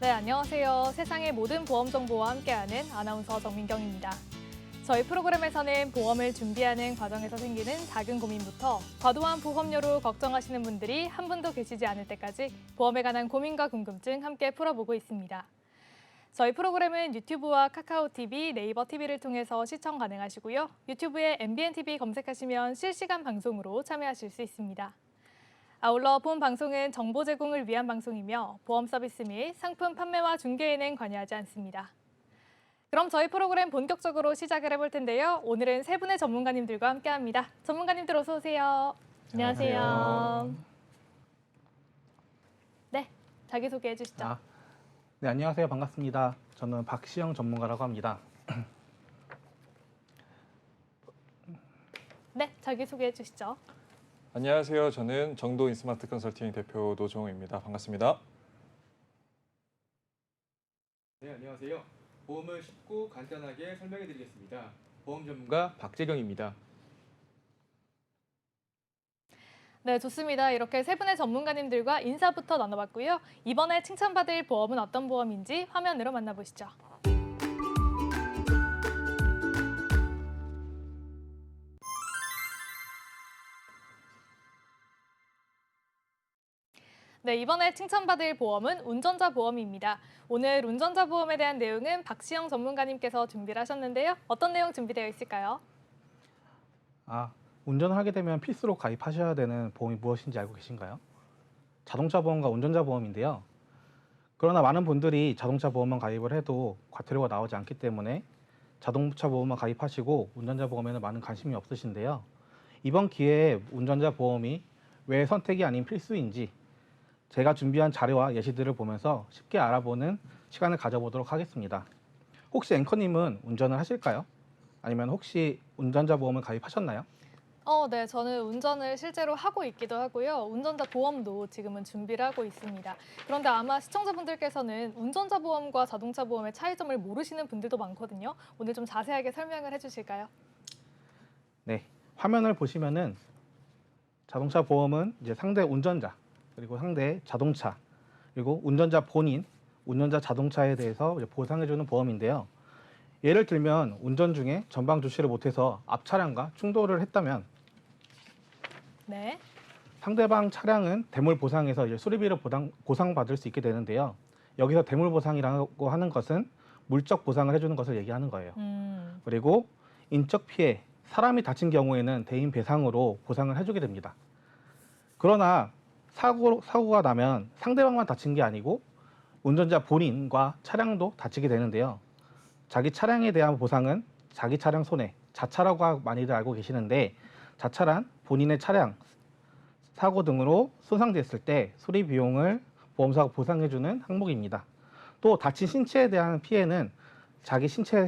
네, 안녕하세요. 세상의 모든 보험 정보와 함께하는 아나운서 정민경입니다. 저희 프로그램에서는 보험을 준비하는 과정에서 생기는 작은 고민부터 과도한 보험료로 걱정하시는 분들이 한 분도 계시지 않을 때까지 보험에 관한 고민과 궁금증 함께 풀어보고 있습니다. 저희 프로그램은 유튜브와 카카오 TV, 네이버 TV를 통해서 시청 가능하시고요. 유튜브에 MBN TV 검색하시면 실시간 방송으로 참여하실 수 있습니다. 아울러 본 방송은 정보 제공을 위한 방송이며 보험 서비스 및 상품 판매와 중개에는 관여하지 않습니다. 그럼 저희 프로그램 본격적으로 시작을 해볼 텐데요. 오늘은 세 분의 전문가님들과 함께합니다. 전문가님들 어서 오세요. 안녕하세요. 네, 자기소개해 주시죠. 네, 안녕하세요. 반갑습니다. 저는 박시영 전문가라고 합니다. 네, 자기소개해 주시죠. 안녕하세요. 저는 정도 인스마트 컨설팅 대표 노종호입니다. 반갑습니다. 네, 안녕하세요. 보험을 쉽고 간단하게 설명해 드리겠습니다. 보험 전문가 박재경입니다. 네, 좋습니다. 이렇게 세 분의 전문가님들과 인사부터 나눠봤고요. 이번에 칭찬받을 보험은 어떤 보험인지 화면으로 만나보시죠. 네, 이번에 칭찬받을 보험은 운전자 보험입니다. 오늘 운전자 보험에 대한 내용은 박시영 전문가님께서 준비를 하셨는데요. 어떤 내용 준비되어 있을까요? 운전을 하게 되면 필수로 가입하셔야 되는 보험이 무엇인지 알고 계신가요? 자동차 보험과 운전자 보험인데요. 그러나 많은 분들이 자동차 보험만 가입을 해도 과태료가 나오지 않기 때문에 자동차 보험만 가입하시고 운전자 보험에는 많은 관심이 없으신데요. 이번 기회에 운전자 보험이 왜 선택이 아닌 필수인지 제가 준비한 자료와 예시들을 보면서 쉽게 알아보는 시간을 가져보도록 하겠습니다. 혹시 앵커님은 운전을 하실까요? 아니면 혹시 운전자 보험을 가입하셨나요? 네, 저는 운전을 실제로 하고 있기도 하고요. 운전자 보험도 지금은 준비를 하고 있습니다. 그런데 아마 시청자분들께서는 운전자 보험과 자동차 보험의 차이점을 모르시는 분들도 많거든요. 오늘 좀 자세하게 설명을 해주실까요? 네, 화면을 보시면은 자동차 보험은 이제 상대 운전자, 그리고 상대 자동차, 그리고 운전자 본인, 운전자 자동차에 대해서 보상해주는 보험인데요. 예를 들면 운전 중에 전방 주시를 못해서 앞 차량과 충돌을 했다면 네. 상대방 차량은 대물 보상에서 이제 수리비를 보상받을 수 있게 되는데요. 여기서 대물 보상이라고 하는 것은 물적 보상을 해주는 것을 얘기하는 거예요. 그리고 인적 피해, 사람이 다친 경우에는 대인 배상으로 보상을 해주게 됩니다. 그러나 사고가 나면 상대방만 다친 게 아니고 운전자 본인과 차량도 다치게 되는데요. 자기 차량에 대한 보상은 자기 차량 손해, 자차라고 많이들 알고 계시는데 자차란 본인의 차량, 사고 등으로 손상됐을 때 수리 비용을 보험사가 보상해주는 항목입니다. 또 다친 신체에 대한 피해는 자기 신체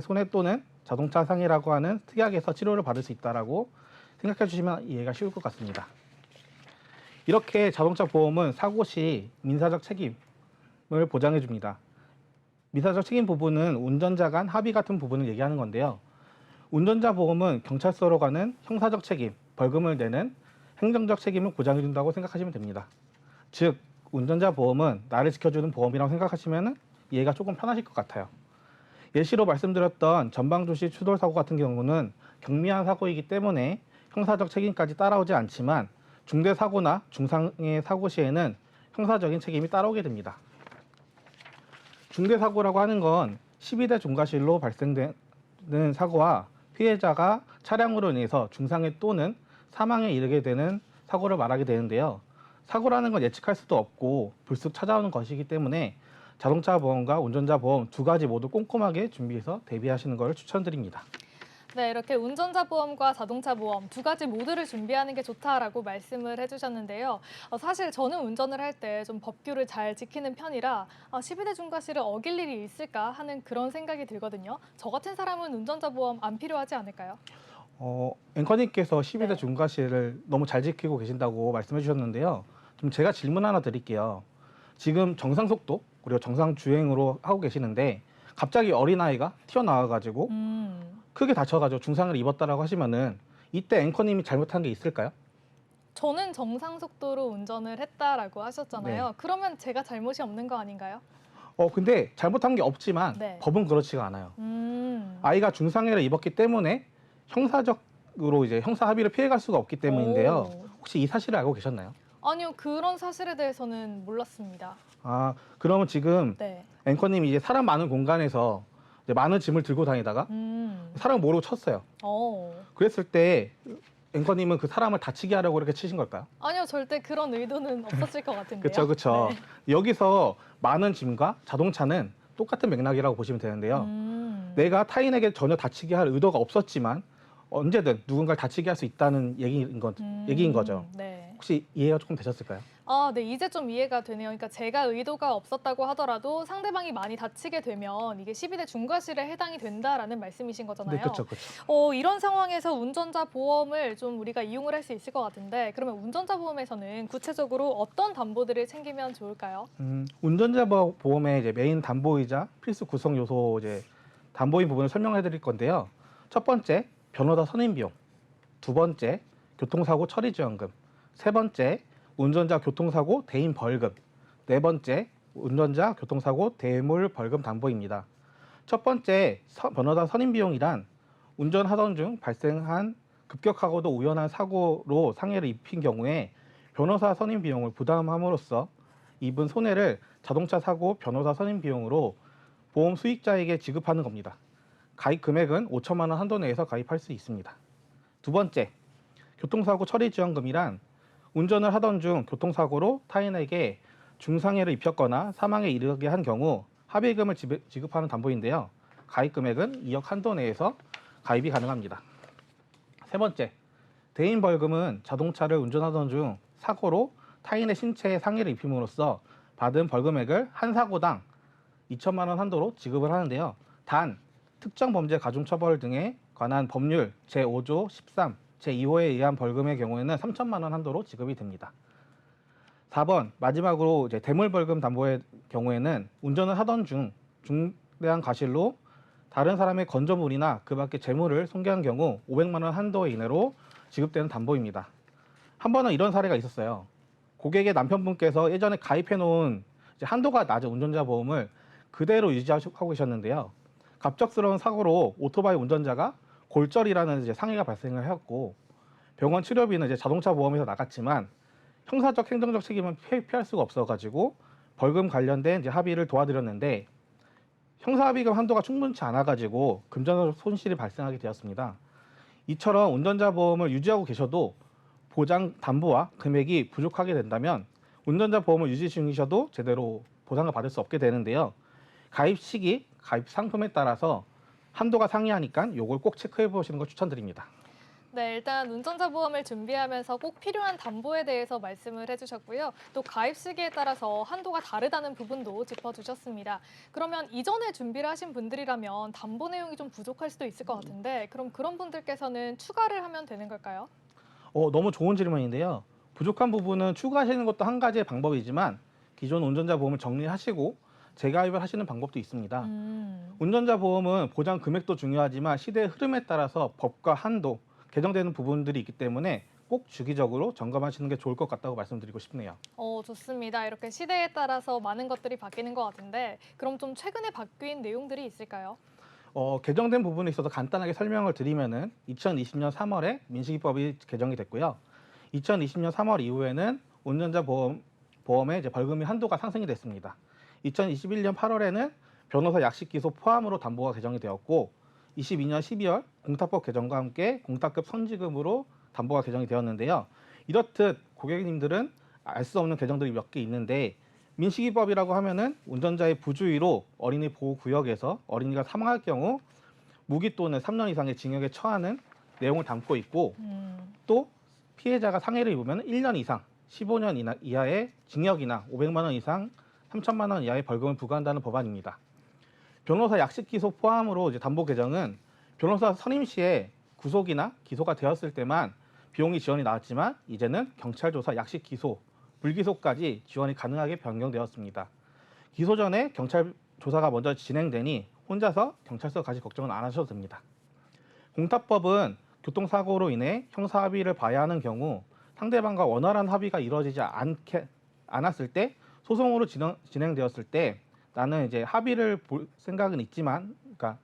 손해 또는 자동차 상해라고 하는 특약에서 치료를 받을 수 있다고 생각해 주시면 이해가 쉬울 것 같습니다. 이렇게 자동차 보험은 사고 시 민사적 책임을 보장해 줍니다. 민사적 책임 부분은 운전자 간 합의 같은 부분을 얘기하는 건데요. 운전자 보험은 경찰서로 가는 형사적 책임, 벌금을 내는 행정적 책임을 보장해 준다고 생각하시면 됩니다. 즉, 운전자 보험은 나를 지켜주는 보험이라고 생각하시면 이해가 조금 편하실 것 같아요. 예시로 말씀드렸던 전방주시 추돌 사고 같은 경우는 경미한 사고이기 때문에 형사적 책임까지 따라오지 않지만 중대 사고나 중상의 사고 시에는 형사적인 책임이 따라오게 됩니다. 중대 사고라고 하는 건 12대 중과실로 발생되는 사고와 피해자가 차량으로 인해서 중상해 또는 사망에 이르게 되는 사고를 말하게 되는데요. 사고라는 건 예측할 수도 없고 불쑥 찾아오는 것이기 때문에 자동차 보험과 운전자 보험 두 가지 모두 꼼꼼하게 준비해서 대비하시는 것을 추천드립니다. 네, 이렇게 운전자 보험과 자동차 보험 두 가지 모두를 준비하는 게 좋다라고 말씀을 해주셨는데요. 사실 저는 운전을 할 때 좀 법규를 잘 지키는 편이라 12대 중과실을 어길 일이 있을까 하는 그런 생각이 들거든요. 저 같은 사람은 운전자 보험 안 필요하지 않을까요? 앵커님께서 12대 네. 중과실을 너무 잘 지키고 계신다고 말씀해 주셨는데요. 좀 제가 질문 하나 드릴게요. 지금 정상 속도 그리고 정상 주행으로 하고 계시는데 갑자기 어린아이가 튀어나와가지고 크게 다쳐가지고 중상을 입었다라고 하시면은 이때 앵커님이 잘못한 게 있을까요? 저는 정상 속도로 운전을 했다라고 하셨잖아요. 네. 그러면 제가 잘못이 없는 거 아닌가요? 근데 잘못한 게 없지만 네. 법은 그렇지가 않아요. 아이가 중상해를 입었기 때문에 형사적으로 이제 형사 합의를 피해갈 수가 없기 때문인데요. 오. 혹시 이 사실을 알고 계셨나요? 아니요, 그런 사실에 대해서는 몰랐습니다. 아, 그러면 지금 네. 앵커님이 이제 사람 많은 공간에서 이제 많은 짐을 들고 다니다가 사람을 모르고 쳤어요. 그랬을 때 앵커님은 그 사람을 다치게 하려고 이렇게 치신 걸까요? 아니요, 절대 그런 의도는 없었을 것 같은데요. 그렇죠, 그렇죠. 네. 여기서 많은 짐과 자동차는 똑같은 맥락이라고 보시면 되는데요. 내가 타인에게 전혀 다치게 할 의도가 없었지만 언제든 누군가를 다치게 할 수 있다는 얘기인 거죠. 네. 혹시 이해가 조금 되셨을까요? 아, 네, 이제 좀 이해가 되네요. 그러니까 제가 의도가 없었다고 하더라도 상대방이 많이 다치게 되면 이게 12대 중과실에 해당이 된다라는 말씀이신 거잖아요. 네, 그렇죠, 그렇죠. 이런 상황에서 운전자 보험을 좀 우리가 이용을 할 수 있을 것 같은데, 그러면 운전자 보험에서는 구체적으로 어떤 담보들을 챙기면 좋을까요? 운전자 보험의 이제 메인 담보이자 필수 구성 요소 이제 담보인 부분을 설명해 드릴 건데요. 첫 번째, 변호사 선임 비용. 두 번째, 교통사고 처리 지원금. 세 번째, 운전자 교통사고 대인 벌금. 네 번째, 운전자 교통사고 대물 벌금 담보입니다. 첫 번째, 변호사 선임 비용이란 운전하던 중 발생한 급격하고도 우연한 사고로 상해를 입힌 경우에 변호사 선임 비용을 부담함으로써 입은 손해를 자동차 사고 변호사 선임 비용으로 보험 수익자에게 지급하는 겁니다. 가입 금액은 5천만 원 한도 내에서 가입할 수 있습니다. 두 번째, 교통사고 처리 지원금이란 운전을 하던 중 교통사고로 타인에게 중상해를 입혔거나 사망에 이르게 한 경우 합의금을 지급하는 담보인데요. 가입 금액은 2억 한도 내에서 가입이 가능합니다. 세 번째, 대인 벌금은 자동차를 운전하던 중 사고로 타인의 신체에 상해를 입힘으로써 받은 벌금액을 한 사고당 2천만 원 한도로 지급을 하는데요. 단 특정 범죄 가중처벌 등에 관한 법률 제5조 13, 제2호에 의한 벌금의 경우에는 3천만 원 한도로 지급이 됩니다. 4번 마지막으로 이제 대물벌금 담보의 경우에는 운전을 하던 중 중대한 과실로 다른 사람의 건조물이나 그 밖의 재물을 손괴한 경우 500만 원 한도 이내로 지급되는 담보입니다. 한 번은 이런 사례가 있었어요. 고객의 남편분께서 예전에 가입해 놓은 한도가 낮은 운전자 보험을 그대로 유지하고 계셨는데요. 갑작스러운 사고로 오토바이 운전자가 골절이라는 이제 상해가 발생을 하였고 병원 치료비는 이제 자동차 보험에서 나갔지만 형사적 행정적 책임은 피할 수가 없어가지고 벌금 관련된 이제 합의를 도와드렸는데 형사합의금 한도가 충분치 않아가지고 금전적 손실이 발생하게 되었습니다. 이처럼 운전자 보험을 유지하고 계셔도 보장 담보와 금액이 부족하게 된다면 운전자 보험을 유지 중이셔도 제대로 보상을 받을 수 없게 되는데요. 가입 시기, 가입 상품에 따라서 한도가 상이하니까 요걸 꼭 체크해 보시는 걸 추천드립니다. 네, 일단 운전자 보험을 준비하면서 꼭 필요한 담보에 대해서 말씀을 해주셨고요. 또 가입 시기에 따라서 한도가 다르다는 부분도 짚어주셨습니다. 그러면 이전에 준비를 하신 분들이라면 담보 내용이 좀 부족할 수도 있을 것 같은데 그럼 그런 분들께서는 추가를 하면 되는 걸까요? 너무 좋은 질문인데요. 부족한 부분은 추가하시는 것도 한 가지의 방법이지만 기존 운전자 보험을 정리하시고 재가입을 하시는 방법도 있습니다. 운전자 보험은 보장 금액도 중요하지만 시대의 흐름에 따라서 법과 한도, 개정되는 부분들이 있기 때문에 꼭 주기적으로 점검하시는 게 좋을 것 같다고 말씀드리고 싶네요. 좋습니다. 이렇게 시대에 따라서 많은 것들이 바뀌는 것 같은데 그럼 좀 최근에 바뀐 내용들이 있을까요? 개정된 부분에 있어서 간단하게 설명을 드리면은 2020년 3월에 민식이법이 개정이 됐고요. 2020년 3월 이후에는 운전자 보험의 이제 벌금의 한도가 상승이 됐습니다. 2021년 8월에는 변호사 약식 기소 포함으로 담보가 개정이 되었고 22년 12월 공탁법 개정과 함께 공탁급 선지급으로 담보가 개정이 되었는데요. 이렇듯 고객님들은 알 수 없는 개정들이 몇 개 있는데 민식이법이라고 하면은 운전자의 부주의로 어린이 보호구역에서 어린이가 사망할 경우 무기 또는 3년 이상의 징역에 처하는 내용을 담고 있고 또 피해자가 상해를 입으면 1년 이상 15년 이하의 징역이나 500만 원 이상 3천만 원 이하의 벌금을 부과한다는 법안입니다. 변호사 약식 기소 포함으로 이제 담보 개정은 변호사 선임 시에 구속이나 기소가 되었을 때만 비용이 지원이 나왔지만 이제는 경찰 조사 약식 기소, 불기소까지 지원이 가능하게 변경되었습니다. 기소 전에 경찰 조사가 먼저 진행되니 혼자서 경찰서 가실 걱정은 안 하셔도 됩니다. 공탁법은 교통사고로 인해 형사합의를 봐야 하는 경우 상대방과 원활한 합의가 이루어지지 않았을 때 소송으로 진행되었을 때 나는 이제 합의를 볼 생각은 있지만, 그러니까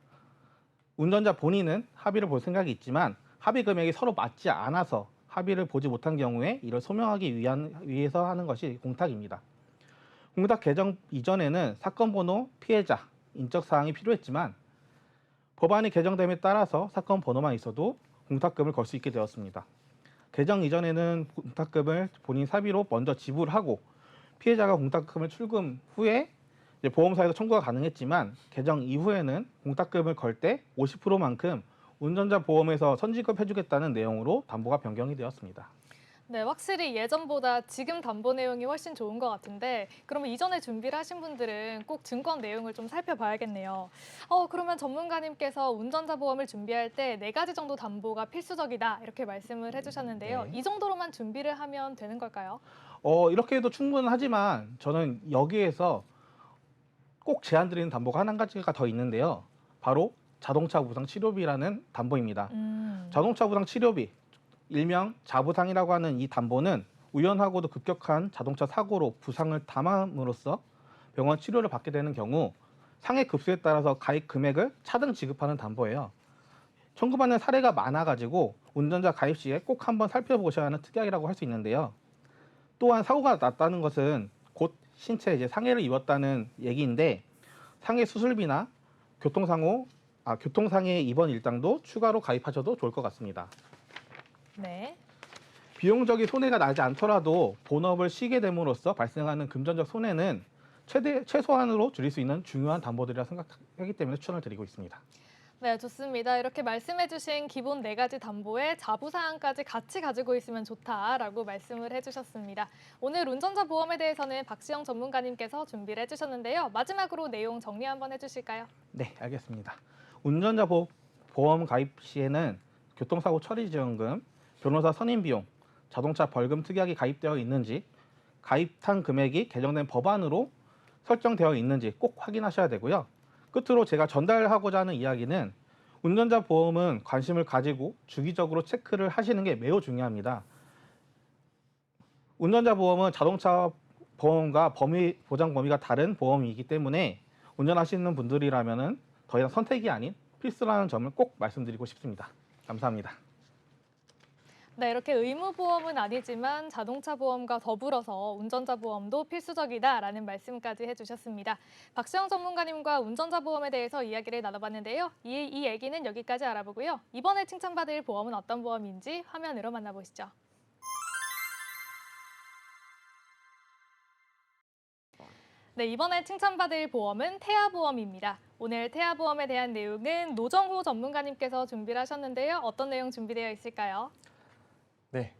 운전자 본인은 합의를 볼 생각이 있지만 합의 금액이 서로 맞지 않아서 합의를 보지 못한 경우에 이를 소명하기 위해서 하는 것이 공탁입니다. 공탁 개정 이전에는 사건 번호, 피해자, 인적 사항이 필요했지만 법안이 개정됨에 따라서 사건 번호만 있어도 공탁금을 걸 수 있게 되었습니다. 개정 이전에는 공탁금을 본인 사비로 먼저 지불하고 피해자가 공탁금을 출금 후에 이제 보험사에서 청구가 가능했지만 개정 이후에는 공탁금을 걸 때 50%만큼 운전자 보험에서 선지급해주겠다는 내용으로 담보가 변경이 되었습니다. 네, 확실히 예전보다 지금 담보 내용이 훨씬 좋은 것 같은데 그러면 이전에 준비를 하신 분들은 꼭 증권 내용을 좀 살펴봐야겠네요. 그러면 전문가님께서 운전자 보험을 준비할 때 4가지 정도 담보가 필수적이다 이렇게 말씀을 해주셨는데요. 네. 이 정도로만 준비를 하면 되는 걸까요? 이렇게 해도 충분하지만 저는 여기에서 꼭 제안드리는 담보가 한 가지가 더 있는데요. 바로 자동차 부상 치료비라는 담보입니다. 자동차 부상 치료비, 일명 자부상이라고 하는 이 담보는 우연하고도 급격한 자동차 사고로 부상을 당함으로써 병원 치료를 받게 되는 경우 상해 급수에 따라서 가입 금액을 차등 지급하는 담보예요. 청구받는 사례가 많아가지고 운전자 가입 시에 꼭 한번 살펴보셔야 하는 특약이라고 할 수 있는데요. 또한 사고가 났다는 것은 곧 신체에 이제 상해를 입었다는 얘기인데 상해 수술비나 교통상해 입원 일당도 추가로 가입하셔도 좋을 것 같습니다. 네. 비용적인 손해가 나지 않더라도 본업을 쉬게 됨으로써 발생하는 금전적 손해는 최소한으로 줄일 수 있는 중요한 담보들이라 생각하기 때문에 추천을 드리고 있습니다. 네, 좋습니다. 이렇게 말씀해주신 기본 4가지 담보에 자부사항까지 같이 가지고 있으면 좋다라고 말씀을 해주셨습니다. 오늘 운전자 보험에 대해서는 박시영 전문가님께서 준비를 해주셨는데요. 마지막으로 내용 정리 한번 해주실까요? 네, 알겠습니다. 운전자 보험 가입 시에는 교통사고 처리 지원금, 변호사 선임 비용, 자동차 벌금 특약이 가입되어 있는지, 가입한 금액이 개정된 법안으로 설정되어 있는지 꼭 확인하셔야 되고요. 끝으로 제가 전달하고자 하는 이야기는 운전자 보험은 관심을 가지고 주기적으로 체크를 하시는 게 매우 중요합니다. 운전자 보험은 자동차 보험과 보장 범위가 다른 보험이기 때문에 운전하시는 분들이라면 더 이상 선택이 아닌 필수라는 점을 꼭 말씀드리고 싶습니다. 감사합니다. 네, 이렇게 의무보험은 아니지만 자동차 보험과 더불어서 운전자 보험도 필수적이다라는 말씀까지 해주셨습니다. 박시영 전문가님과 운전자 보험에 대해서 이야기를 나눠봤는데요. 이 얘기는 여기까지 알아보고요. 이번에 칭찬받을 보험은 어떤 보험인지 화면으로 만나보시죠. 네, 이번에 칭찬받을 보험은 태아보험입니다. 오늘 태아보험에 대한 내용은 노정호 전문가님께서 준비를 하셨는데요. 어떤 내용 준비되어 있을까요? 네,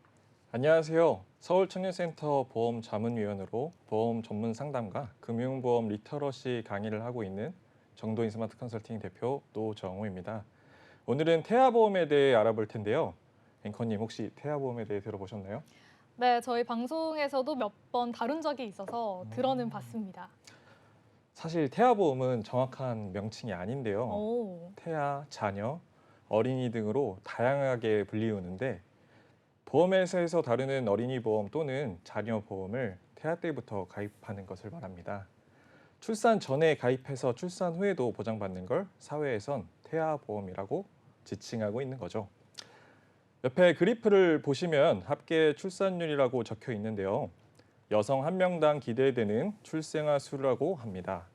안녕하세요. 서울청년센터 보험자문위원으로 보험 전문 상담과 금융보험 리터러시 강의를 하고 있는 정도인 스마트 컨설팅 대표 노정호입니다. 오늘은 태아보험에 대해 알아볼 텐데요. 앵커님 혹시 태아보험에 대해 들어보셨나요? 네, 저희 방송에서도 몇 번 다룬 적이 있어서 들어는 봤습니다. 사실 태아보험은 정확한 명칭이 아닌데요. 오. 태아, 자녀, 어린이 등으로 다양하게 불리우는데 보험회사에서 다루는 어린이 보험 또는 자녀 보험을 태아 때부터 가입하는 것을 말합니다. 출산 전에 가입해서 출산 후에도 보장받는 걸 사회에선 태아 보험이라고 지칭하고 있는 거죠. 옆에 그래프를 보시면 합계 출산율이라고 적혀 있는데요. 여성 1명당 기대되는 출생아 수라고 합니다.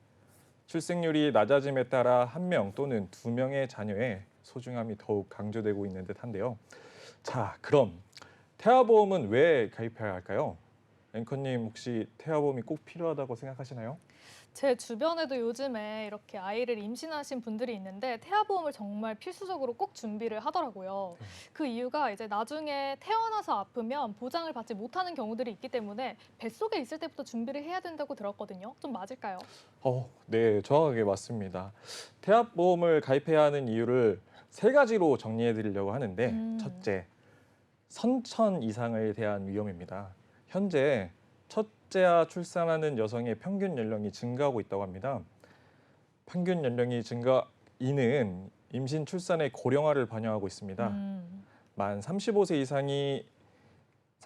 출생률이 낮아짐에 따라 1명 또는 2명의 자녀의 소중함이 더욱 강조되고 있는 듯한데요. 자, 그럼 태아보험은 왜 가입해야 할까요? 앵커님 혹시 태아보험이 꼭 필요하다고 생각하시나요? 제 주변에도 요즘에 이렇게 아이를 임신하신 분들이 있는데 태아보험을 정말 필수적으로 꼭 준비를 하더라고요. 그 이유가 이제 나중에 태어나서 아프면 보장을 받지 못하는 경우들이 있기 때문에 뱃속에 있을 때부터 준비를 해야 된다고 들었거든요. 좀 맞을까요? 네, 정확하게 맞습니다. 태아보험을 가입해야 하는 이유를 3가지로 정리해 드리려고 하는데 첫째, 선천 이상에 대한 위험입니다. 현재 첫째아 출산하는 여성의 평균 연령이 증가하고 있다고 합니다. 평균 연령이 증가 이는 임신 출산의 고령화를 반영하고 있습니다. 만 35세 이상이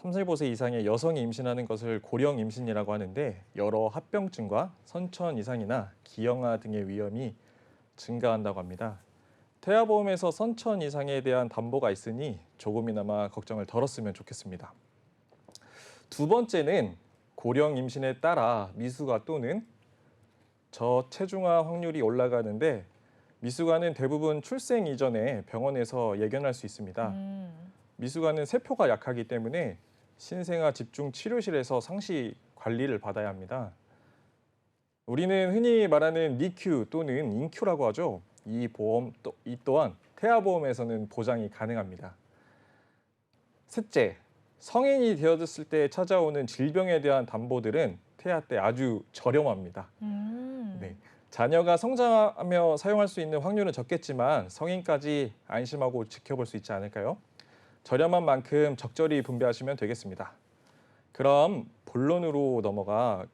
35세 이상의 여성이 임신하는 것을 고령 임신이라고 하는데 여러 합병증과 선천 이상이나 기형아 등의 위험이 증가한다고 합니다. 태아보험에서 선천 이상에 대한 담보가 있으니 조금이나마 걱정을 덜었으면 좋겠습니다. 두 번째는 고령 임신에 따라 미숙아 또는 저체중아 확률이 올라가는데 미숙아는 대부분 출생 이전에 병원에서 예견할 수 있습니다. 미숙아는 세포가 약하기 때문에 신생아 집중 치료실에서 상시 관리를 받아야 합니다. 우리는 흔히 말하는 니큐 또는 인큐라고 하죠. 이 또한 태아보험에서는 보장이 가능합니다. 셋째, 성인이 되었을 때 찾아오는 질병에 대한 담보들은 태아 때 아주 저렴합니다. 네, 자녀가 성장하며 사용할 수 있는 확률은 적겠지만 성인까지 안심하고 지켜볼 수 있지 않을까요? 저렴한 만큼 적절히 분배하시면 되겠습니다. 그럼 본론으로 넘어가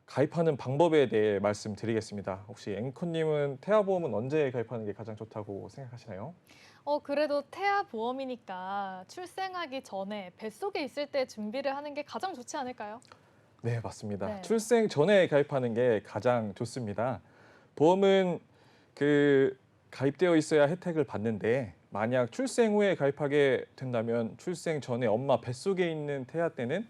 가입하는 방법에 대해 말씀드리겠습니다. 혹시 앵커님은 태아보험은 언제 가입하는 게 가장 좋다고 생각하시나요? 그래도 태아보험이니까 출생하기 전에 뱃속에 있을 때 준비를 하는 게 가장 좋지 않을까요? 네, 맞습니다. 네. 출생 전에 가입하는 게 가장 좋습니다. 보험은 가입되어 있어야 혜택을 받는데 만약 출생 후에 가입하게 된다면 출생 전에 엄마 뱃속에 있는 태아 때는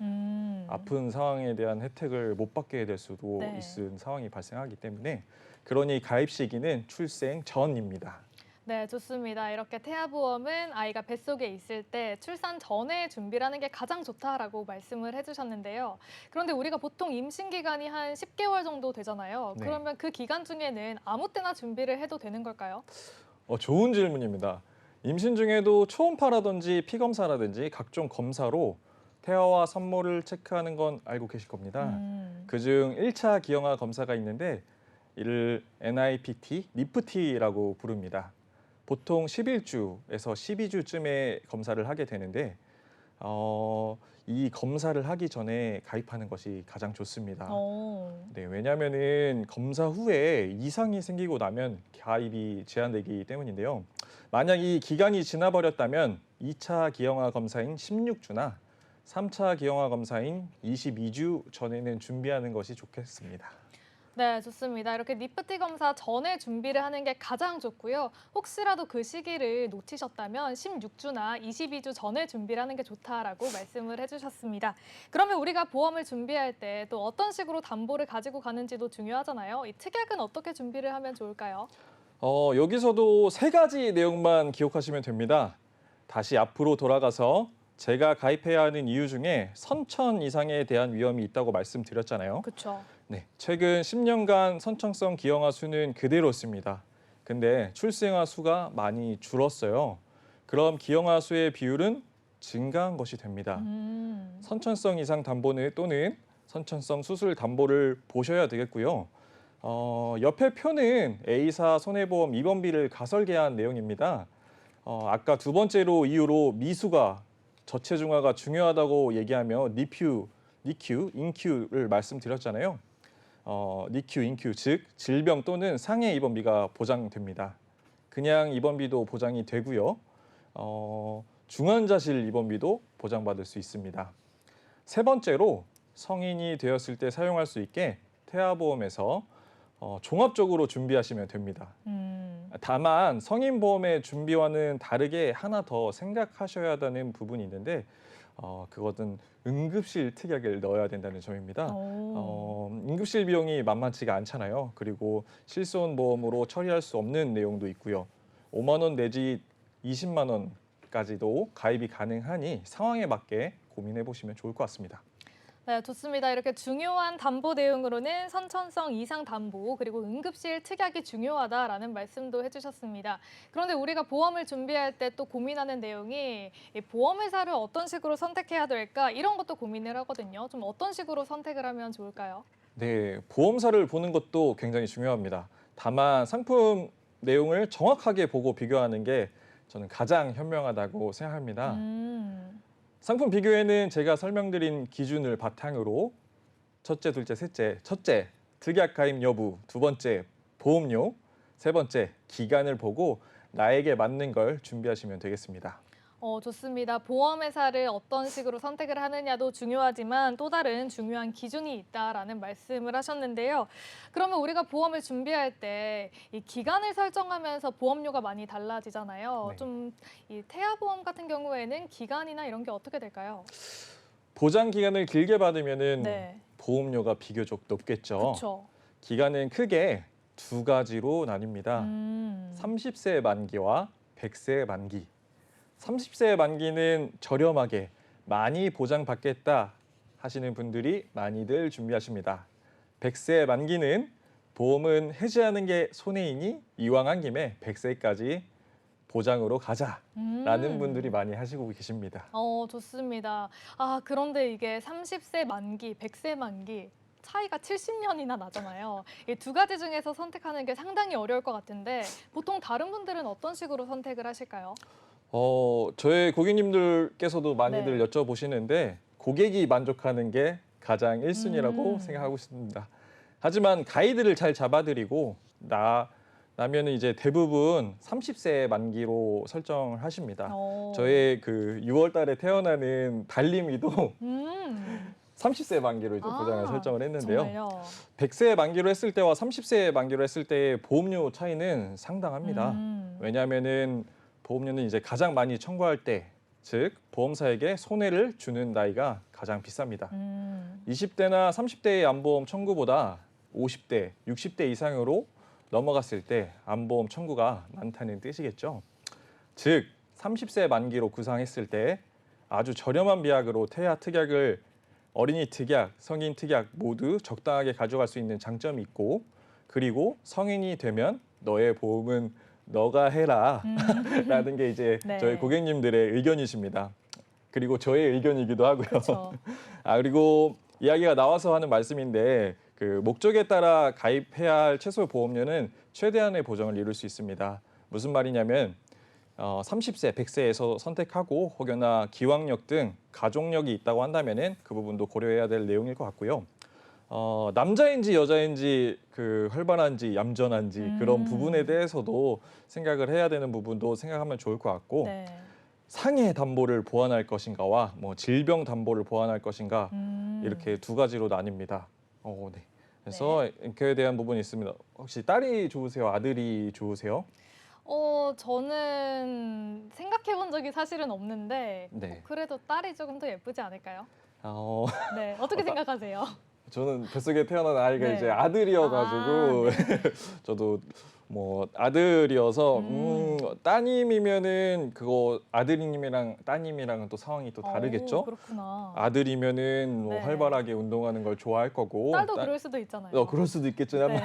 아픈 상황에 대한 혜택을 못 받게 될 수도 네. 있는 상황이 발생하기 때문에 그러니 가입 시기는 출생 전입니다. 네, 좋습니다. 이렇게 태아보험은 아이가 뱃속에 있을 때 출산 전에 준비를 하는 게 가장 좋다라고 말씀을 해주셨는데요. 그런데 우리가 보통 임신 기간이 한 10개월 정도 되잖아요. 네. 그러면 그 기간 중에는 아무 때나 준비를 해도 되는 걸까요? 좋은 질문입니다. 임신 중에도 초음파라든지 피검사라든지 각종 검사로 태아와 산모를 체크하는 건 알고 계실 겁니다. 그중 1차 기형아 검사가 있는데 이를 NIPT, NIPT라고 부릅니다. 보통 11주에서 12주쯤에 검사를 하게 되는데 이 검사를 하기 전에 가입하는 것이 가장 좋습니다. 네, 왜냐하면은 검사 후에 이상이 생기고 나면 가입이 제한되기 때문인데요. 만약 이 기간이 지나버렸다면 2차 기형아 검사인 16주나 3차 기형아 검사인 22주 전에는 준비하는 것이 좋겠습니다. 네, 좋습니다. 이렇게 니프티 검사 전에 준비를 하는 게 가장 좋고요. 혹시라도 그 시기를 놓치셨다면 16주나 22주 전에 준비를 하는 게 좋다라고 말씀을 해주셨습니다. 그러면 우리가 보험을 준비할 때 또 어떤 식으로 담보를 가지고 가는지도 중요하잖아요. 이 특약은 어떻게 준비를 하면 좋을까요? 여기서도 세 가지 내용만 기억하시면 됩니다. 다시 앞으로 돌아가서 제가 가입해야 하는 이유 중에 선천 이상에 대한 위험이 있다고 말씀드렸잖아요. 그렇죠. 네, 최근 10년간 선천성 기형아 수는 그대로였습니다. 근데 출생아 수가 많이 줄었어요. 그럼 기형아 수의 비율은 증가한 것이 됩니다. 선천성 이상 담보는 또는 선천성 수술 담보를 보셔야 되겠고요. 옆에 표는 A사 손해보험 입원비를 가설계한 내용입니다. 아까 두 번째로 이유로 미숙아, 저체중아가 중요하다고 얘기하며 니큐, 인큐를 말씀드렸잖아요. 니큐, 인큐, 즉 질병 또는 상해 입원비가 보장됩니다. 그냥 입원비도 보장이 되고요. 중환자실 입원비도 보장받을 수 있습니다. 세 번째로 성인이 되었을 때 사용할 수 있게 태아보험에서 종합적으로 준비하시면 됩니다. 다만 성인보험의 준비와는 다르게 하나 더 생각하셔야 하는 부분이 있는데 그것은 응급실 특약을 넣어야 된다는 점입니다. 응급실 비용이 만만치가 않잖아요. 그리고 실손보험으로 처리할 수 없는 내용도 있고요. 5만 원 내지 20만 원까지도 가입이 가능하니 상황에 맞게 고민해 보시면 좋을 것 같습니다. 네, 좋습니다. 이렇게 중요한 담보 내용으로는 선천성 이상 담보 그리고 응급실 특약이 중요하다라는 말씀도 해주셨습니다. 그런데 우리가 보험을 준비할 때 또 고민하는 내용이 이 보험회사를 어떤 식으로 선택해야 될까 이런 것도 고민을 하거든요. 좀 어떤 식으로 선택을 하면 좋을까요? 네, 보험사를 보는 것도 굉장히 중요합니다. 다만 상품 내용을 정확하게 보고 비교하는 게 저는 가장 현명하다고 생각합니다. 상품 비교에는 제가 설명드린 기준을 바탕으로 첫째, 둘째, 셋째, 첫째, 특약 가입 여부, 두 번째, 보험료, 세 번째, 기간을 보고 나에게 맞는 걸 준비하시면 되겠습니다. 좋습니다. 보험회사를 어떤 식으로 선택을 하느냐도 중요하지만 또 다른 중요한 기준이 있다라는 말씀을 하셨는데요. 그러면 우리가 보험을 준비할 때 이 기간을 설정하면서 보험료가 많이 달라지잖아요. 네. 좀 이 태아보험 같은 경우에는 기간이나 이런 게 어떻게 될까요? 보장 기간을 길게 받으면은 네, 보험료가 비교적 높겠죠. 그렇죠. 기간은 크게 두 가지로 나뉩니다. 30세 만기와 100세 만기. 30세 만기는 저렴하게 많이 보장받겠다 하시는 분들이 많이들 준비하십니다. 100세 만기는 보험은 해지하는 게 손해이니 이왕 한 김에 100세까지 보장으로 가자라는 분들이 많이 하시고 계십니다. 좋습니다. 그런데 이게 30세 만기, 100세 만기 차이가 70년이나 나잖아요. 이 두 가지 중에서 선택하는 게 상당히 어려울 것 같은데 보통 다른 분들은 어떤 식으로 선택을 하실까요? 저희 고객님들께서도 많이들 네. 여쭤보시는데 고객이 만족하는 게 가장 1순위라고 생각하고 있습니다. 하지만 가이드를 잘 잡아드리고 나면은 이제 대부분 30세 만기로 설정을 하십니다. 저의 그 6월 달에 태어나는 달림이도 30세 만기로 이제 보장을 설정을 했는데요. 정말요? 100세 만기로 했을 때와 30세 만기로 했을 때의 보험료 차이는 상당합니다. 왜냐하면은 보험료는 이제 가장 많이 청구할 때, 즉 보험사에게 손해를 주는 나이가 가장 비쌉니다. 20대나 30대의 암보험 청구보다 50대, 60대 이상으로 넘어갔을 때 암보험 청구가 많다는 뜻이겠죠. 즉 30세 만기로 구상했을 때 아주 저렴한 비약으로 태아 특약을 어린이 특약, 성인 특약 모두 적당하게 가져갈 수 있는 장점이 있고, 그리고 성인이 되면 너의 보험은 너가 해라 라는 게 이제 네. 저희 고객님들의 의견이십니다. 그리고 저의 의견이기도 하고요. 그렇죠. 그리고 이야기가 나와서 하는 말씀인데 그 목적에 따라 가입해야 할 최소 보험료는 최대한의 보장을 이룰 수 있습니다. 무슨 말이냐면 30세, 100세에서 선택하고 혹여나 기왕력 등 가족력이 있다고 한다면은 그 부분도 고려해야 될 내용일 것 같고요. 남자인지 여자인지 그 활발한지 얌전한지 그런 부분에 대해서도 생각을 해야 되는 부분도 생각하면 좋을 것 같고 네. 상해 담보를 보완할 것인가와 뭐 질병 담보를 보완할 것인가 이렇게 두 가지로 나뉩니다. 네. 그래서 그에 대한 부분이 있습니다. 혹시 딸이 좋으세요? 아들이 좋으세요? 저는 생각해 본 적이 사실은 없는데 네. 그래도 딸이 조금 더 예쁘지 않을까요? 어, 네, 어떻게 생각하세요? 저는 뱃속에 태어난 아이가 네. 이제 아들이어가지고 저도 뭐 아들이어서 따님이면은 그거 아드님이랑 따님이랑은 또 상황이 또 다르겠죠. 그렇구나. 아들이면은 뭐 네. 활발하게 운동하는 걸 좋아할 거고 딸도 그럴 수도 있잖아요. 그럴 수도 있겠지만 네.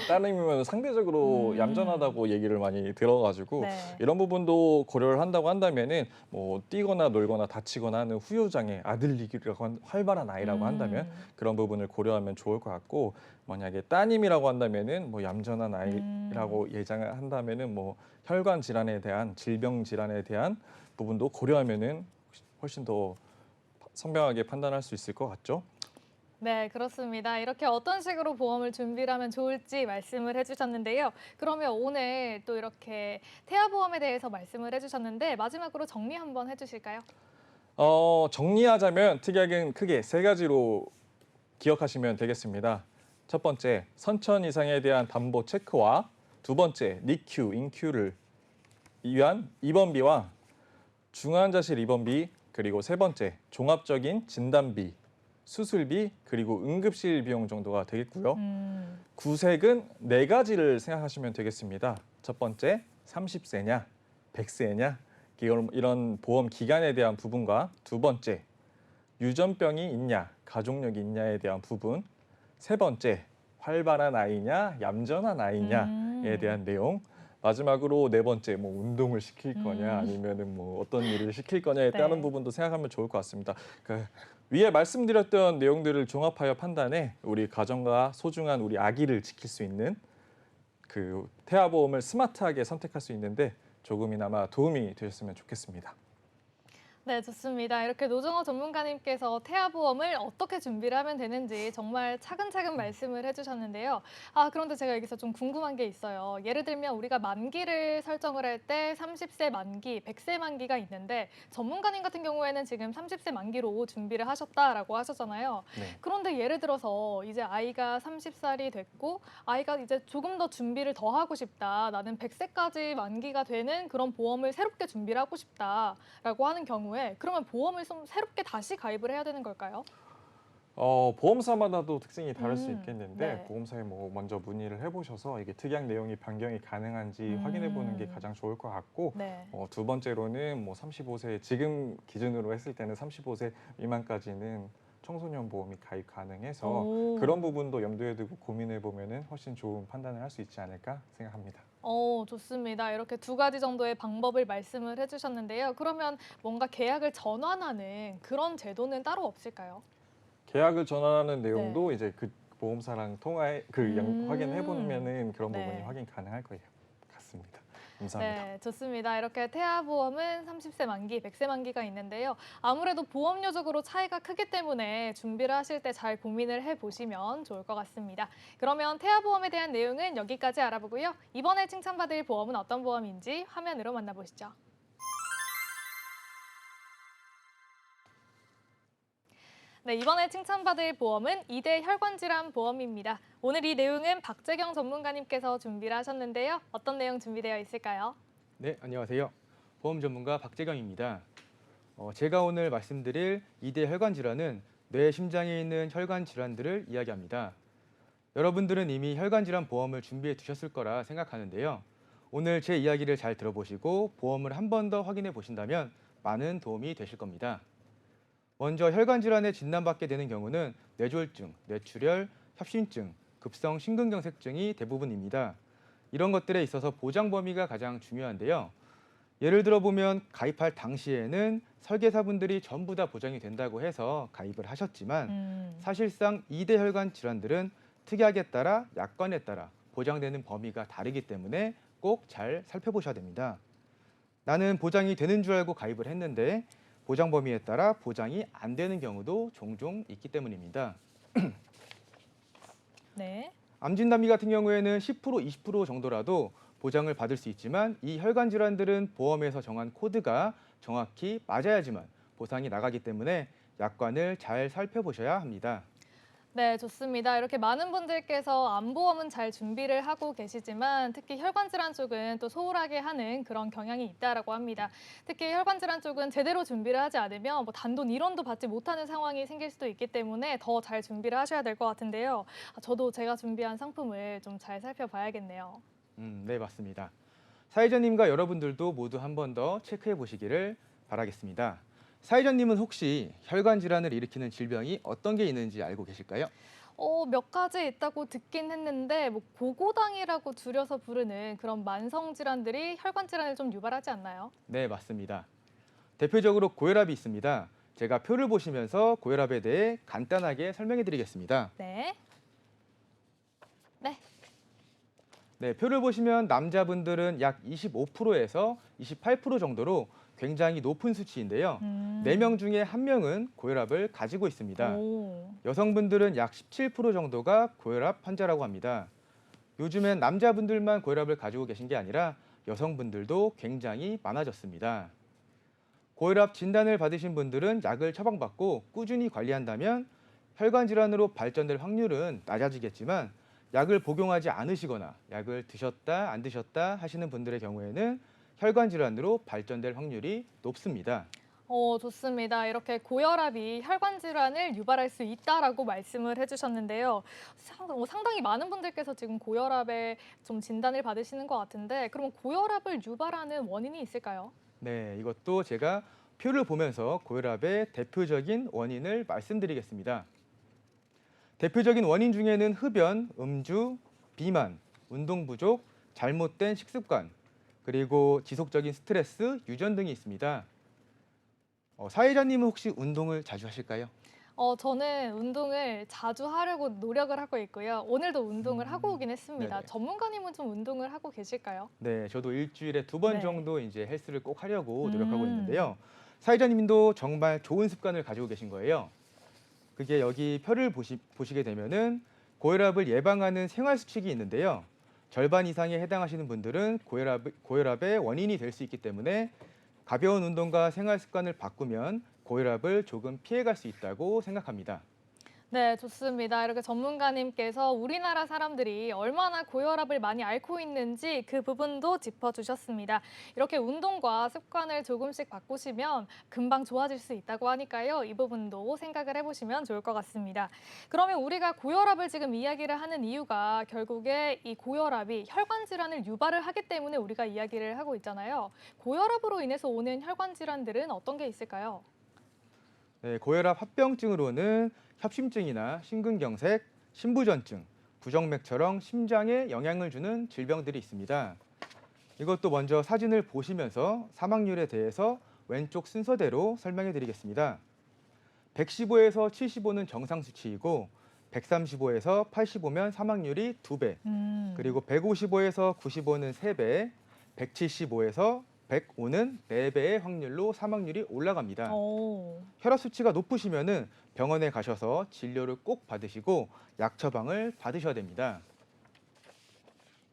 따님이면 상대적으로 얌전하다고 얘기를 많이 들어가지고 네. 이런 부분도 고려를 한다고 한다면은 뭐 뛰거나 놀거나 다치거나 하는 후유장애 아들이라고 활발한 아이라고 한다면 그런 부분을 고려하면 좋을 것 같고 만약에 따님이라고 한다면은 뭐 얌전한 아이라고 예상을 한다면은 뭐 혈관 질환에 대한 질병 질환에 대한 부분도 고려하면은 훨씬 더 선명하게 판단할 수 있을 것 같죠. 네, 그렇습니다. 이렇게 어떤 식으로 보험을 준비를 하면 좋을지 말씀을 해주셨는데요. 그러면 오늘 또 이렇게 태아보험에 대해서 말씀을 해주셨는데 마지막으로 정리 한번 해주실까요? 정리하자면 특약은 크게 세 가지로 기억하시면 되겠습니다. 첫 번째, 선천 이상에 대한 담보 체크와 두 번째, 니큐, 인큐를 위한 입원비와 중환자실 입원비 그리고 세 번째, 종합적인 진단비, 수술비 그리고 응급실 비용 정도가 되겠고요. 구색은 네 가지를 생각하시면 되겠습니다. 첫 번째, 30세냐, 100세냐 이런 보험 기간에 대한 부분과 두 번째, 유전병이 있냐, 가족력이 있냐에 대한 부분, 세 번째, 활발한 아이냐, 얌전한 아이냐에 대한 내용, 마지막으로 네 번째, 뭐 운동을 시킬 거냐, 아니면은 뭐 어떤 일을 시킬 거냐에 따른 부분도 생각하면 좋을 것 같습니다. 그러니까 위에 말씀드렸던 내용들을 종합하여 판단해 우리 가정과 소중한 우리 아기를 지킬 수 있는 그 태아보험을 스마트하게 선택할 수 있는데 조금이나마 도움이 되셨으면 좋겠습니다. 네, 좋습니다. 이렇게 노정호 전문가님께서 태아보험을 어떻게 준비를 하면 되는지 정말 차근차근 말씀을 해주셨는데요. 그런데 제가 여기서 좀 궁금한 게 있어요. 예를 들면 우리가 만기를 설정을 할 때 30세 만기, 100세 만기가 있는데 전문가님 같은 경우에는 지금 30세 만기로 준비를 하셨다라고 하셨잖아요. 네. 그런데 예를 들어서 이제 아이가 30살이 됐고 아이가 이제 조금 더 준비를 더 하고 싶다. 나는 100세까지 만기가 되는 그런 보험을 새롭게 준비를 하고 싶다라고 하는 경우에 그러면 보험을 좀 새롭게 다시 가입을 해야 되는 걸까요? 보험사마다도 특징이 다를 수 있겠는데 네. 보험사에 뭐 먼저 문의를 해보셔서 이게 특약 내용이 변경이 가능한지 확인해보는 게 가장 좋을 것 같고 네. 두 번째로는 뭐 35세 지금 기준으로 했을 때는 35세 미만까지는 청소년 보험이 가입 가능해서 오. 그런 부분도 염두에 두고 고민해 보면은 훨씬 좋은 판단을 할 수 있지 않을까 생각합니다. 좋습니다. 이렇게 두 가지 정도의 방법을 말씀을 해주셨는데요. 그러면 뭔가 계약을 전환하는 그런 제도는 따로 없을까요? 계약을 전환하는 내용도 이제 그 보험사랑 통화해 음. 확인해 보면은 그런 부분이 네. 확인 가능할 거예요. 같습니다. 감사합니다. 네, 좋습니다. 이렇게 태아보험은 30세 만기, 100세 만기가 있는데요. 아무래도 보험료적으로 차이가 크기 때문에 준비를 하실 때 잘 고민을 해보시면 좋을 것 같습니다. 그러면 태아보험에 대한 내용은 여기까지 알아보고요. 이번에 칭찬받을 보험은 어떤 보험인지 화면으로 만나보시죠. 네, 이번에 칭찬받을 보험은 이대 혈관질환 보험입니다. 오늘 이 내용은 박재경 전문가님께서 준비를 하셨는데요. 어떤 내용 준비되어 있을까요? 네, 안녕하세요. 보험 전문가 박재경입니다. 제가 오늘 말씀드릴 2대 혈관 질환은 뇌, 심장에 있는 혈관 질환들을 이야기합니다. 여러분들은 이미 혈관 질환 보험을 준비해 두셨을 거라 생각하는데요. 오늘 제 이야기를 잘 들어보시고 보험을 한 번 더 확인해 보신다면 많은 도움이 되실 겁니다. 먼저 혈관 질환에 진단받게 되는 경우는 뇌졸중, 뇌출혈, 협심증, 급성 심근경색증이 대부분입니다. 이런 것들에 있어서 보장 범위가 가장 중요한데요. 예를 들어 보면 가입할 당시에는 설계사분들이 전부 다 보장이 된다고 해서 가입을 하셨지만 사실상 2대 혈관 질환들은 특약에 따라 약관에 따라 보장되는 범위가 다르기 때문에 꼭 잘 살펴보셔야 됩니다. 나는 보장이 되는 줄 알고 가입을 했는데 보장 범위에 따라 보장이 안 되는 경우도 종종 있기 때문입니다. 네. 암 진단비 같은 경우에는 10%, 20% 정도라도 보장을 받을 수 있지만 이 혈관 질환들은 보험에서 정한 코드가 정확히 맞아야지만 보상이 나가기 때문에 약관을 잘 살펴보셔야 합니다. 네, 좋습니다. 이렇게 많은 분들께서 암보험은 잘 준비를 하고 계시지만 특히 혈관질환 쪽은 또 소홀하게 하는 그런 경향이 있다라고 합니다. 특히 혈관질환 쪽은 제대로 준비를 하지 않으면 뭐 단돈 1원도 받지 못하는 상황이 생길 수도 있기 때문에 더 잘 준비를 하셔야 될 것 같은데요. 저도 제가 준비한 상품을 좀 잘 살펴봐야겠네요. 네, 맞습니다. 사회자님과 여러분들도 모두 한 번 더 체크해 보시기를 바라겠습니다. 사회자님은 혹시 혈관 질환을 일으키는 질병이 어떤 게 있는지 알고 계실까요? 몇 가지 있다고 듣긴 했는데 뭐 고고당이라고 줄여서 부르는 그런 만성 질환들이 혈관 질환을 좀 유발하지 않나요? 네, 맞습니다. 대표적으로 고혈압이 있습니다. 제가 표를 보시면서 고혈압에 대해 간단하게 설명해 드리겠습니다. 네. 네. 네, 표를 보시면 남자분들은 약 25%에서 28% 정도로 굉장히 높은 수치인데요. 4명 중에 1명은 고혈압을 가지고 있습니다. 오. 여성분들은 약 17% 정도가 고혈압 환자라고 합니다. 요즘엔 남자분들만 고혈압을 가지고 계신 게 아니라 여성분들도 굉장히 많아졌습니다. 고혈압 진단을 받으신 분들은 약을 처방받고 꾸준히 관리한다면 혈관 질환으로 발전될 확률은 낮아지겠지만 약을 복용하지 않으시거나 약을 드셨다 안 드셨다 하시는 분들의 경우에는 혈관 질환으로 발전될 확률이 높습니다. 좋습니다. 이렇게 고혈압이 혈관 질환을 유발할 수 있다라고 말씀을 해주셨는데요. 상당히 많은 분들께서 지금 고혈압에 좀 진단을 받으시는 것 같은데 그럼 고혈압을 유발하는 원인이 있을까요? 네, 이것도 제가 표를 보면서 고혈압의 대표적인 원인을 말씀드리겠습니다. 대표적인 원인 중에는 흡연, 음주, 비만, 운동 부족, 잘못된 식습관, 그리고 지속적인 스트레스, 유전 등이 있습니다. 사회자님은 혹시 운동을 자주 하실까요? 저는 운동을 자주 하려고 노력을 하고 있고요. 오늘도 운동을 하고 오긴 했습니다. 네네. 전문가님은 좀 운동을 하고 계실까요? 네, 저도 일주일에 2번 네. 정도 이제 헬스를 꼭 하려고 노력하고 있는데요. 사회자님도 정말 좋은 습관을 가지고 계신 거예요. 그게 여기 표를 보시게 되면은 고혈압을 예방하는 생활 수칙이 있는데요. 절반 이상에 해당하시는 분들은 고혈압의 원인이 될 수 있기 때문에 가벼운 운동과 생활 습관을 바꾸면 고혈압을 조금 피해갈 수 있다고 생각합니다. 네, 좋습니다. 이렇게 전문가님께서 우리나라 사람들이 얼마나 고혈압을 많이 앓고 있는지 그 부분도 짚어주셨습니다. 이렇게 운동과 습관을 조금씩 바꾸시면 금방 좋아질 수 있다고 하니까요. 이 부분도 생각을 해보시면 좋을 것 같습니다. 그러면 우리가 고혈압을 지금 이야기를 하는 이유가 결국에 이 고혈압이 혈관 질환을 유발을 하기 때문에 우리가 이야기를 하고 있잖아요. 고혈압으로 인해서 오는 혈관 질환들은 어떤 게 있을까요? 네, 고혈압 합병증으로는 협심증이나 심근경색, 심부전증, 부정맥처럼 심장에 영향을 주는 질병들이 있습니다. 이것도 먼저 사진을 보시면서 사망률에 대해서 왼쪽 순서대로 설명해 드리겠습니다. 115에서 75는 정상 수치이고 135에서 85면 사망률이 2배, 그리고 155에서 95는 3배, 175에서 105는 4배의 확률로 사망률이 올라갑니다. 혈압 수치가 높으시면은 병원에 가셔서 진료를 꼭 받으시고 약 처방을 받으셔야 됩니다.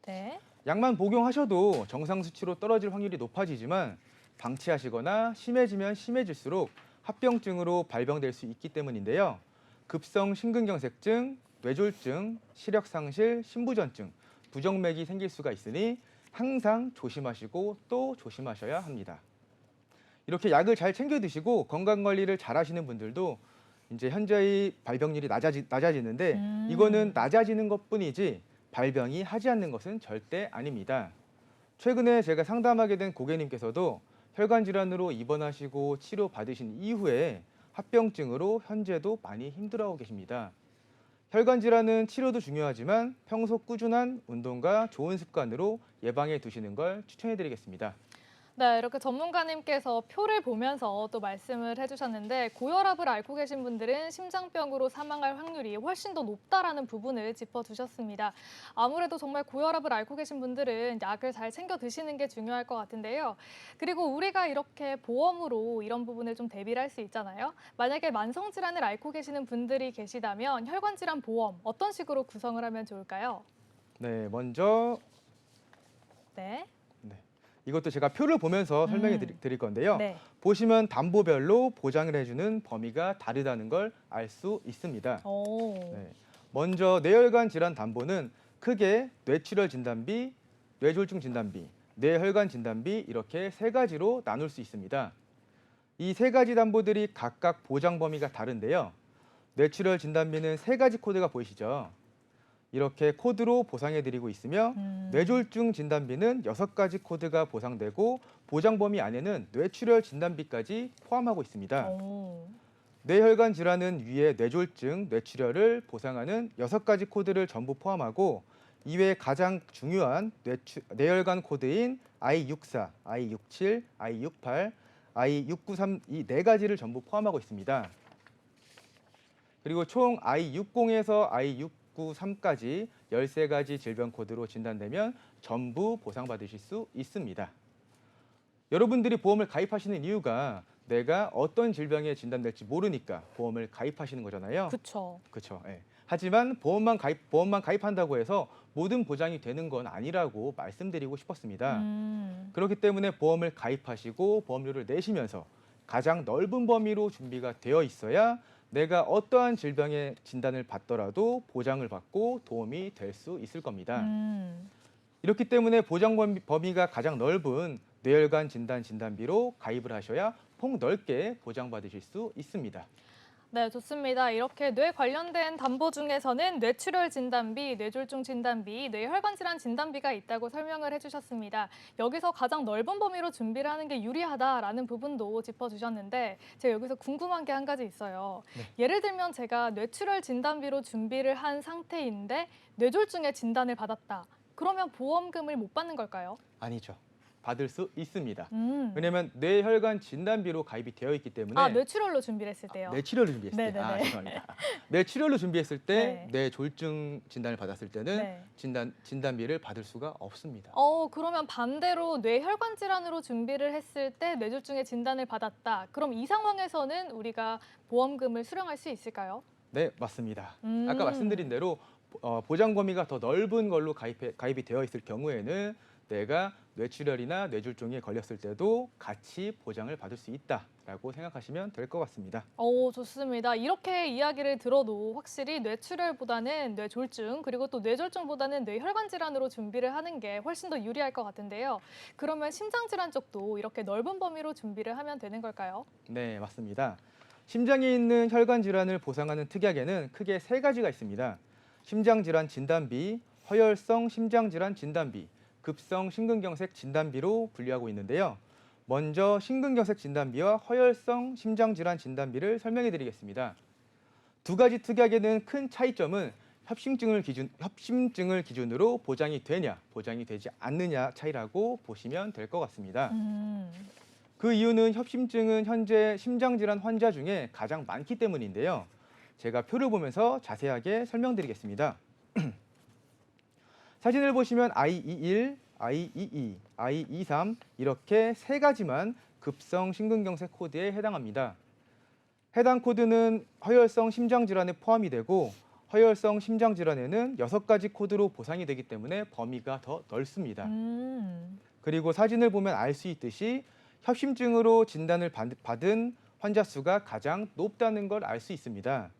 네. 약만 복용하셔도 정상 수치로 떨어질 확률이 높아지지만 방치하시거나 심해지면 심해질수록 합병증으로 발병될 수 있기 때문인데요. 급성 심근경색증, 뇌졸중, 시력상실, 심부전증, 부정맥이 생길 수가 있으니 항상 조심하시고 또 조심하셔야 합니다. 이렇게 약을 잘 챙겨 드시고 건강 관리를 잘 하시는 분들도 이제 현재의 발병률이 낮아지는데 이거는 낮아지는 것뿐이지 발병이 하지 않는 것은 절대 아닙니다. 최근에 제가 상담하게 된 고객님께서도 혈관 질환으로 입원하시고 치료 받으신 이후에 합병증으로 현재도 많이 힘들어하고 계십니다. 혈관 질환은 치료도 중요하지만 평소 꾸준한 운동과 좋은 습관으로 예방해 두시는 걸 추천해 드리겠습니다. 네, 이렇게 전문가님께서 표를 보면서 또 말씀을 해주셨는데 고혈압을 앓고 계신 분들은 심장병으로 사망할 확률이 훨씬 더 높다라는 부분을 짚어주셨습니다. 아무래도 정말 고혈압을 앓고 계신 분들은 약을 잘 챙겨 드시는 게 중요할 것 같은데요. 그리고 우리가 이렇게 보험으로 이런 부분을 좀 대비를 할 수 있잖아요. 만약에 만성질환을 앓고 계시는 분들이 계시다면 혈관질환 보험 어떤 식으로 구성을 하면 좋을까요? 네, 먼저 네. 이것도 제가 표를 보면서 설명해 드릴 건데요. 네. 보시면 담보별로 보장을 해주는 범위가 다르다는 걸 알 수 있습니다. 네. 먼저 뇌혈관 질환 담보는 크게 뇌출혈 진단비, 뇌졸중 진단비, 뇌혈관 진단비 이렇게 세 가지로 나눌 수 있습니다. 이 세 가지 담보들이 각각 보장 범위가 다른데요. 뇌출혈 진단비는 세 가지 코드가 보이시죠? 이렇게 코드로 보상해드리고 있으며 뇌졸중 진단비는 6가지 코드가 보상되고 보장 범위 안에는 뇌출혈 진단비까지 포함하고 있습니다. 뇌혈관 질환은 위에 뇌졸중, 뇌출혈을 보상하는 6가지 코드를 전부 포함하고 이외에 가장 중요한 뇌혈관 코드인 I64, I67, I68, I693 이 4가지를 전부 포함하고 있습니다. 그리고 총 I60에서 I693까지 13가지 질병 코드로 진단되면 전부 보상받으실 수 있습니다. 여러분들이 보험을 가입하시는 이유가 내가 어떤 질병에 진단될지 모르니까 보험을 가입하시는 거잖아요. 그렇죠. 그렇죠. 예. 하지만 보험만 가입한다고 해서 모든 보장이 되는 건 아니라고 말씀드리고 싶었습니다. 그렇기 때문에 보험을 가입하시고 보험료를 내시면서 가장 넓은 범위로 준비가 되어 있어야 내가 어떠한 질병의 진단을 받더라도 보장을 받고 도움이 될 수 있을 겁니다. 이렇기 때문에 보장 범위가 가장 넓은 뇌혈관 진단비로 가입을 하셔야 폭넓게 보장받으실 수 있습니다. 네, 좋습니다. 이렇게 뇌 관련된 담보 중에서는 뇌출혈 진단비, 뇌졸중 진단비, 뇌혈관 질환 진단비가 있다고 설명을 해주셨습니다. 여기서 가장 넓은 범위로 준비를 하는 게 유리하다라는 부분도 짚어주셨는데 제가 여기서 궁금한 게 한 가지 있어요. 네. 예를 들면 제가 뇌출혈 진단비로 준비를 한 상태인데 뇌졸중의 진단을 받았다. 그러면 보험금을 못 받는 걸까요? 아니죠. 받을 수 있습니다. 왜냐하면 뇌혈관 진단비로 가입이 되어 있기 때문에 뇌출혈로 준비를 했을 때요. 뇌출혈로 준비했을 때, 네네네. 죄송합니다. 뇌출혈로 준비했을 때 네. 뇌졸중 진단을 받았을 때는 네. 진단비를 받을 수가 없습니다. 그러면 반대로 뇌혈관 질환으로 준비를 했을 때 뇌졸중의 진단을 받았다. 그럼 이 상황에서는 우리가 보험금을 수령할 수 있을까요? 네, 맞습니다. 아까 말씀드린 대로 보장 범위가 더 넓은 걸로 가입이 되어 있을 경우에는 내가 뇌출혈이나 뇌졸중에 걸렸을 때도 같이 보장을 받을 수 있다라고 생각하시면 될 것 같습니다. 좋습니다. 이렇게 이야기를 들어도 확실히 뇌출혈보다는 뇌졸중, 그리고 또 뇌졸중보다는 뇌혈관 질환으로 준비를 하는 게 훨씬 더 유리할 것 같은데요. 그러면 심장질환 쪽도 이렇게 넓은 범위로 준비를 하면 되는 걸까요? 네, 맞습니다. 심장에 있는 혈관 질환을 보상하는 특약에는 크게 세 가지가 있습니다. 심장질환 진단비, 허혈성 심장질환 진단비, 급성 심근경색 진단비로 분류하고 있는데요. 먼저 심근경색 진단비와 허혈성 심장질환 진단비를 설명해 드리겠습니다. 두 가지 특약에는 큰 차이점은 협심증을 기준으로 보장이 되냐, 보장이 되지 않느냐 차이라고 보시면 될 것 같습니다. 그 이유는 협심증은 현재 심장질환 환자 중에 가장 많기 때문인데요. 제가 표를 보면서 자세하게 설명드리겠습니다. 사진을 보시면 I21, I22, I23 이렇게 세 가지만 급성 심근경색 코드에 해당합니다. 해당 코드는 허혈성 심장질환에 포함이 되고 허혈성 심장질환에는 6가지 코드로 보상이 되기 때문에 범위가 더 넓습니다. 그리고 사진을 보면 알 수 있듯이 협심증으로 진단을 받은 환자 수가 가장 높다는 걸 알 수 있습니다.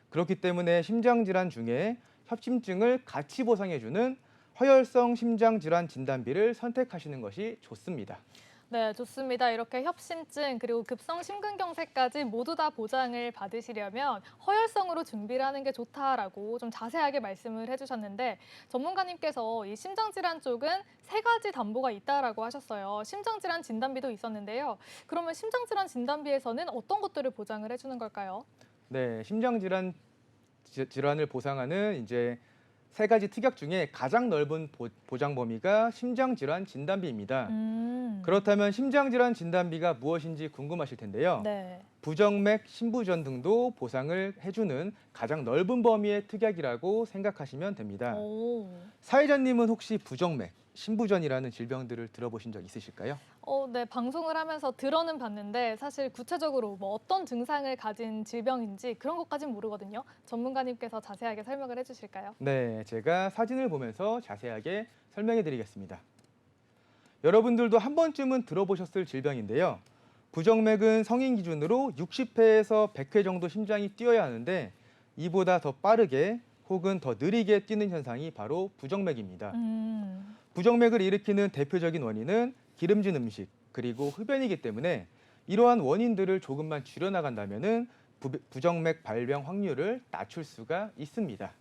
그렇기 때문에 심장질환 중에 협심증을 같이 보상해주는 허혈성 심장질환 진단비를 선택하시는 것이 좋습니다. 네, 좋습니다. 이렇게 협심증 그리고 급성 심근경색까지 모두 다 보장을 받으시려면 허혈성으로 준비를 하는 게 좋다라고 좀 자세하게 말씀을 해주셨는데 전문가님께서 이 심장질환 쪽은 세 가지 담보가 있다라고 하셨어요. 심장질환 진단비도 있었는데요. 그러면 심장질환 진단비에서는 어떤 것들을 보장을 해주는 걸까요? 네, 질환을 보상하는 이제 세 가지 특약 중에 가장 넓은 보장 범위가 심장질환 진단비입니다. 그렇다면 심장질환 진단비가 무엇인지 궁금하실 텐데요. 네. 부정맥, 심부전 등도 보상을 해주는 가장 넓은 범위의 특약이라고 생각하시면 됩니다. 사회자님은 혹시 부정맥, 심부전이라는 질병들을 들어보신 적 있으실까요? 네, 방송을 하면서 들어는 봤는데 사실 구체적으로 뭐 어떤 증상을 가진 질병인지 그런 것까지는 모르거든요. 전문가님께서 자세하게 설명을 해주실까요? 네, 제가 사진을 보면서 자세하게 설명해 드리겠습니다. 여러분들도 한 번쯤은 들어보셨을 질병인데요. 부정맥은 성인 기준으로 60회에서 100회 정도 심장이 뛰어야 하는데 이보다 더 빠르게 혹은 더 느리게 뛰는 현상이 바로 부정맥입니다. 부정맥을 일으키는 대표적인 원인은 기름진 음식 그리고 흡연이기 때문에 이러한 원인들을 조금만 줄여나간다면 부정맥 발병 확률을 낮출 수가 있습니다.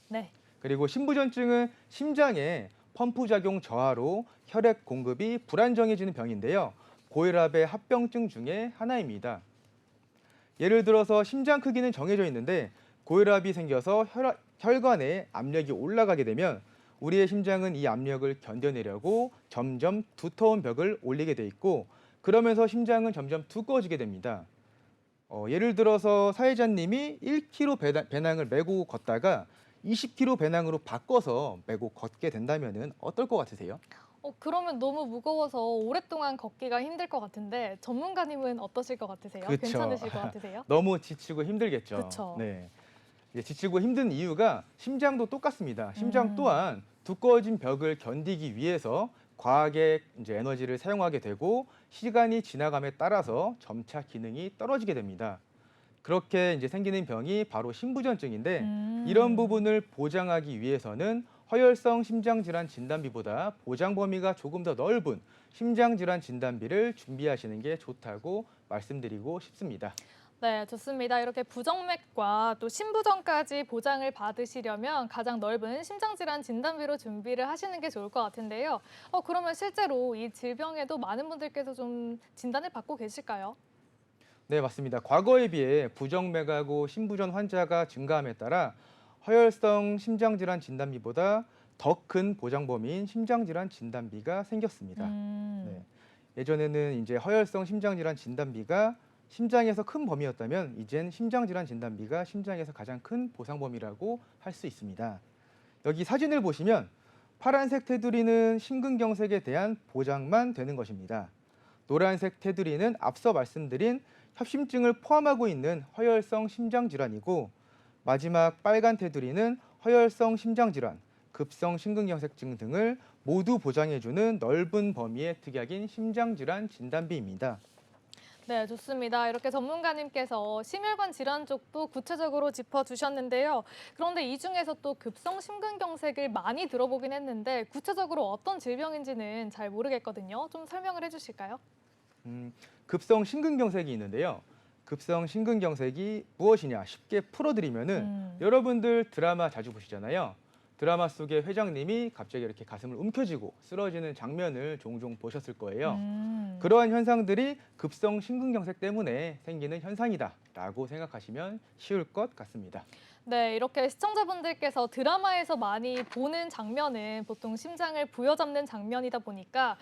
네. 그리고 심부전증은 심장의 펌프 작용 저하로 혈액 공급이 불안정해지는 병인데요. 고혈압의 합병증 중에 하나입니다. 예를 들어서 심장 크기는 정해져 있는데 고혈압이 생겨서 혈관에 압력이 올라가게 되면 우리의 심장은 이 압력을 견뎌내려고 점점 두터운 벽을 올리게 돼 있고 그러면서 심장은 점점 두꺼워지게 됩니다. 예를 들어서 사회자님이 1kg 배낭을 메고 걷다가 20kg 배낭으로 바꿔서 메고 걷게 된다면 어떨 것 같으세요? 그러면 너무 무거워서 오랫동안 걷기가 힘들 것 같은데 전문가님은 어떠실 것 같으세요? 그쵸. 괜찮으실 것 같으세요? 너무 지치고 힘들겠죠. 그쵸. 네. 지치고 힘든 이유가 심장도 똑같습니다. 심장 또한 두꺼워진 벽을 견디기 위해서 과하게 이제 에너지를 사용하게 되고 시간이 지나감에 따라서 점차 기능이 떨어지게 됩니다. 그렇게 이제 생기는 병이 바로 심부전증인데 이런 부분을 보장하기 위해서는 허혈성 심장질환 진단비보다 보장 범위가 조금 더 넓은 심장질환 진단비를 준비하시는 게 좋다고 말씀드리고 싶습니다. 네, 좋습니다. 이렇게 부정맥과 또 심부전까지 보장을 받으시려면 가장 넓은 심장질환 진단비로 준비를 하시는 게 좋을 것 같은데요. 그러면 실제로 이 질병에도 많은 분들께서 좀 진단을 받고 계실까요? 네, 맞습니다. 과거에 비해 부정맥하고 심부전 환자가 증가함에 따라 허혈성 심장질환 진단비보다 더 큰 보장 범위인 심장질환 진단비가 생겼습니다. 네. 예전에는 이제 허혈성 심장질환 진단비가 심장에서 큰 범위였다면 이젠 심장질환 진단비가 심장에서 가장 큰 보상 범위라고 할 수 있습니다. 여기 사진을 보시면 파란색 테두리는 심근경색에 대한 보장만 되는 것입니다. 노란색 테두리는 앞서 말씀드린 협심증을 포함하고 있는 허혈성 심장질환이고 마지막 빨간 테두리는 허혈성 심장질환, 급성 심근경색증 등을 모두 보장해주는 넓은 범위의 특약인 심장질환 진단비입니다. 네, 좋습니다. 이렇게 전문가님께서 심혈관 질환 쪽도 구체적으로 짚어주셨는데요. 그런데 이 중에서 또 급성 심근경색을 많이 들어보긴 했는데 구체적으로 어떤 질병인지는 잘 모르겠거든요. 좀 설명을 해주실까요? 급성 심근경색이 있는데요. 급성 심근경색이 무엇이냐 쉽게 풀어드리면은 여러분들 드라마 자주 보시잖아요. 드라마 속에 회장님이 갑자기 이렇게 가슴을 움켜쥐고 쓰러지는 장면을 종종 보셨을 거예요. 그러한 현상들이 급성 심근경색 때문에 생기는 현상이다라고 생각하시면 쉬울 것 같습니다. 네, 이렇게 시청자분들께서 드라마에서 많이 보는 장면은 보통 심장을 부여잡는 장면이다 보니까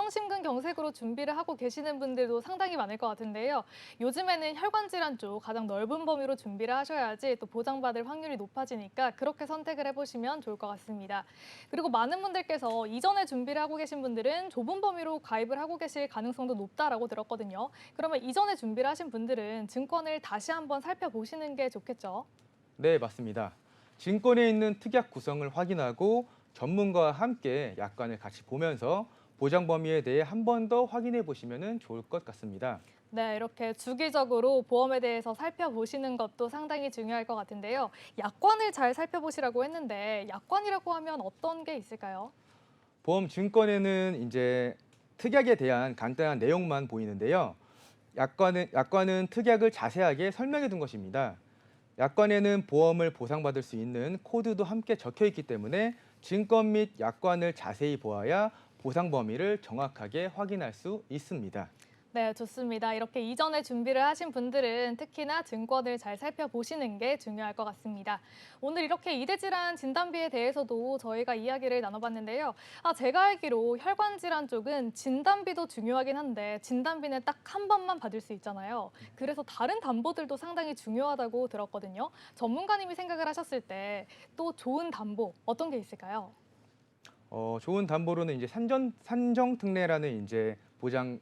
급성심근경색으로 준비를 하고 계시는 분들도 상당히 많을 것 같은데요. 요즘에는 혈관질환 쪽 가장 넓은 범위로 준비를 하셔야지 또 보장받을 확률이 높아지니까 그렇게 선택을 해보시면 좋을 것 같습니다. 그리고 많은 분들께서 이전에 준비를 하고 계신 분들은 좁은 범위로 가입을 하고 계실 가능성도 높다라고 들었거든요. 그러면 이전에 준비를 하신 분들은 증권을 다시 한번 살펴보시는 게 좋겠죠? 네, 맞습니다. 증권에 있는 특약 구성을 확인하고 전문가와 함께 약관을 같이 보면서 보장 범위에 대해 한 번 더 확인해 보시면 좋을 것 같습니다. 네, 이렇게 주기적으로 보험에 대해서 살펴보시는 것도 상당히 중요할 것 같은데요. 약관을 잘 살펴보시라고 했는데 약관이라고 하면 어떤 게 있을까요? 보험 증권에는 이제 특약에 대한 간단한 내용만 보이는데요. 약관은 특약을 자세하게 설명해 둔 것입니다. 약관에는 보험을 보상받을 수 있는 코드도 함께 적혀 있기 때문에 증권 및 약관을 자세히 보아야 보상 범위를 정확하게 확인할 수 있습니다. 네, 좋습니다. 이렇게 이전에 준비를 하신 분들은 특히나 증권을 잘 살펴보시는 게 중요할 것 같습니다. 오늘 이렇게 이대질환 진단비에 대해서도 저희가 이야기를 나눠봤는데요. 제가 알기로 혈관질환 쪽은 진단비도 중요하긴 한데 진단비는 딱 한 번만 받을 수 있잖아요. 그래서 다른 담보들도 상당히 중요하다고 들었거든요. 전문가님이 생각을 하셨을 때 또 좋은 담보 어떤 게 있을까요? 좋은 담보로는 이제 산정특례라는 이제 보장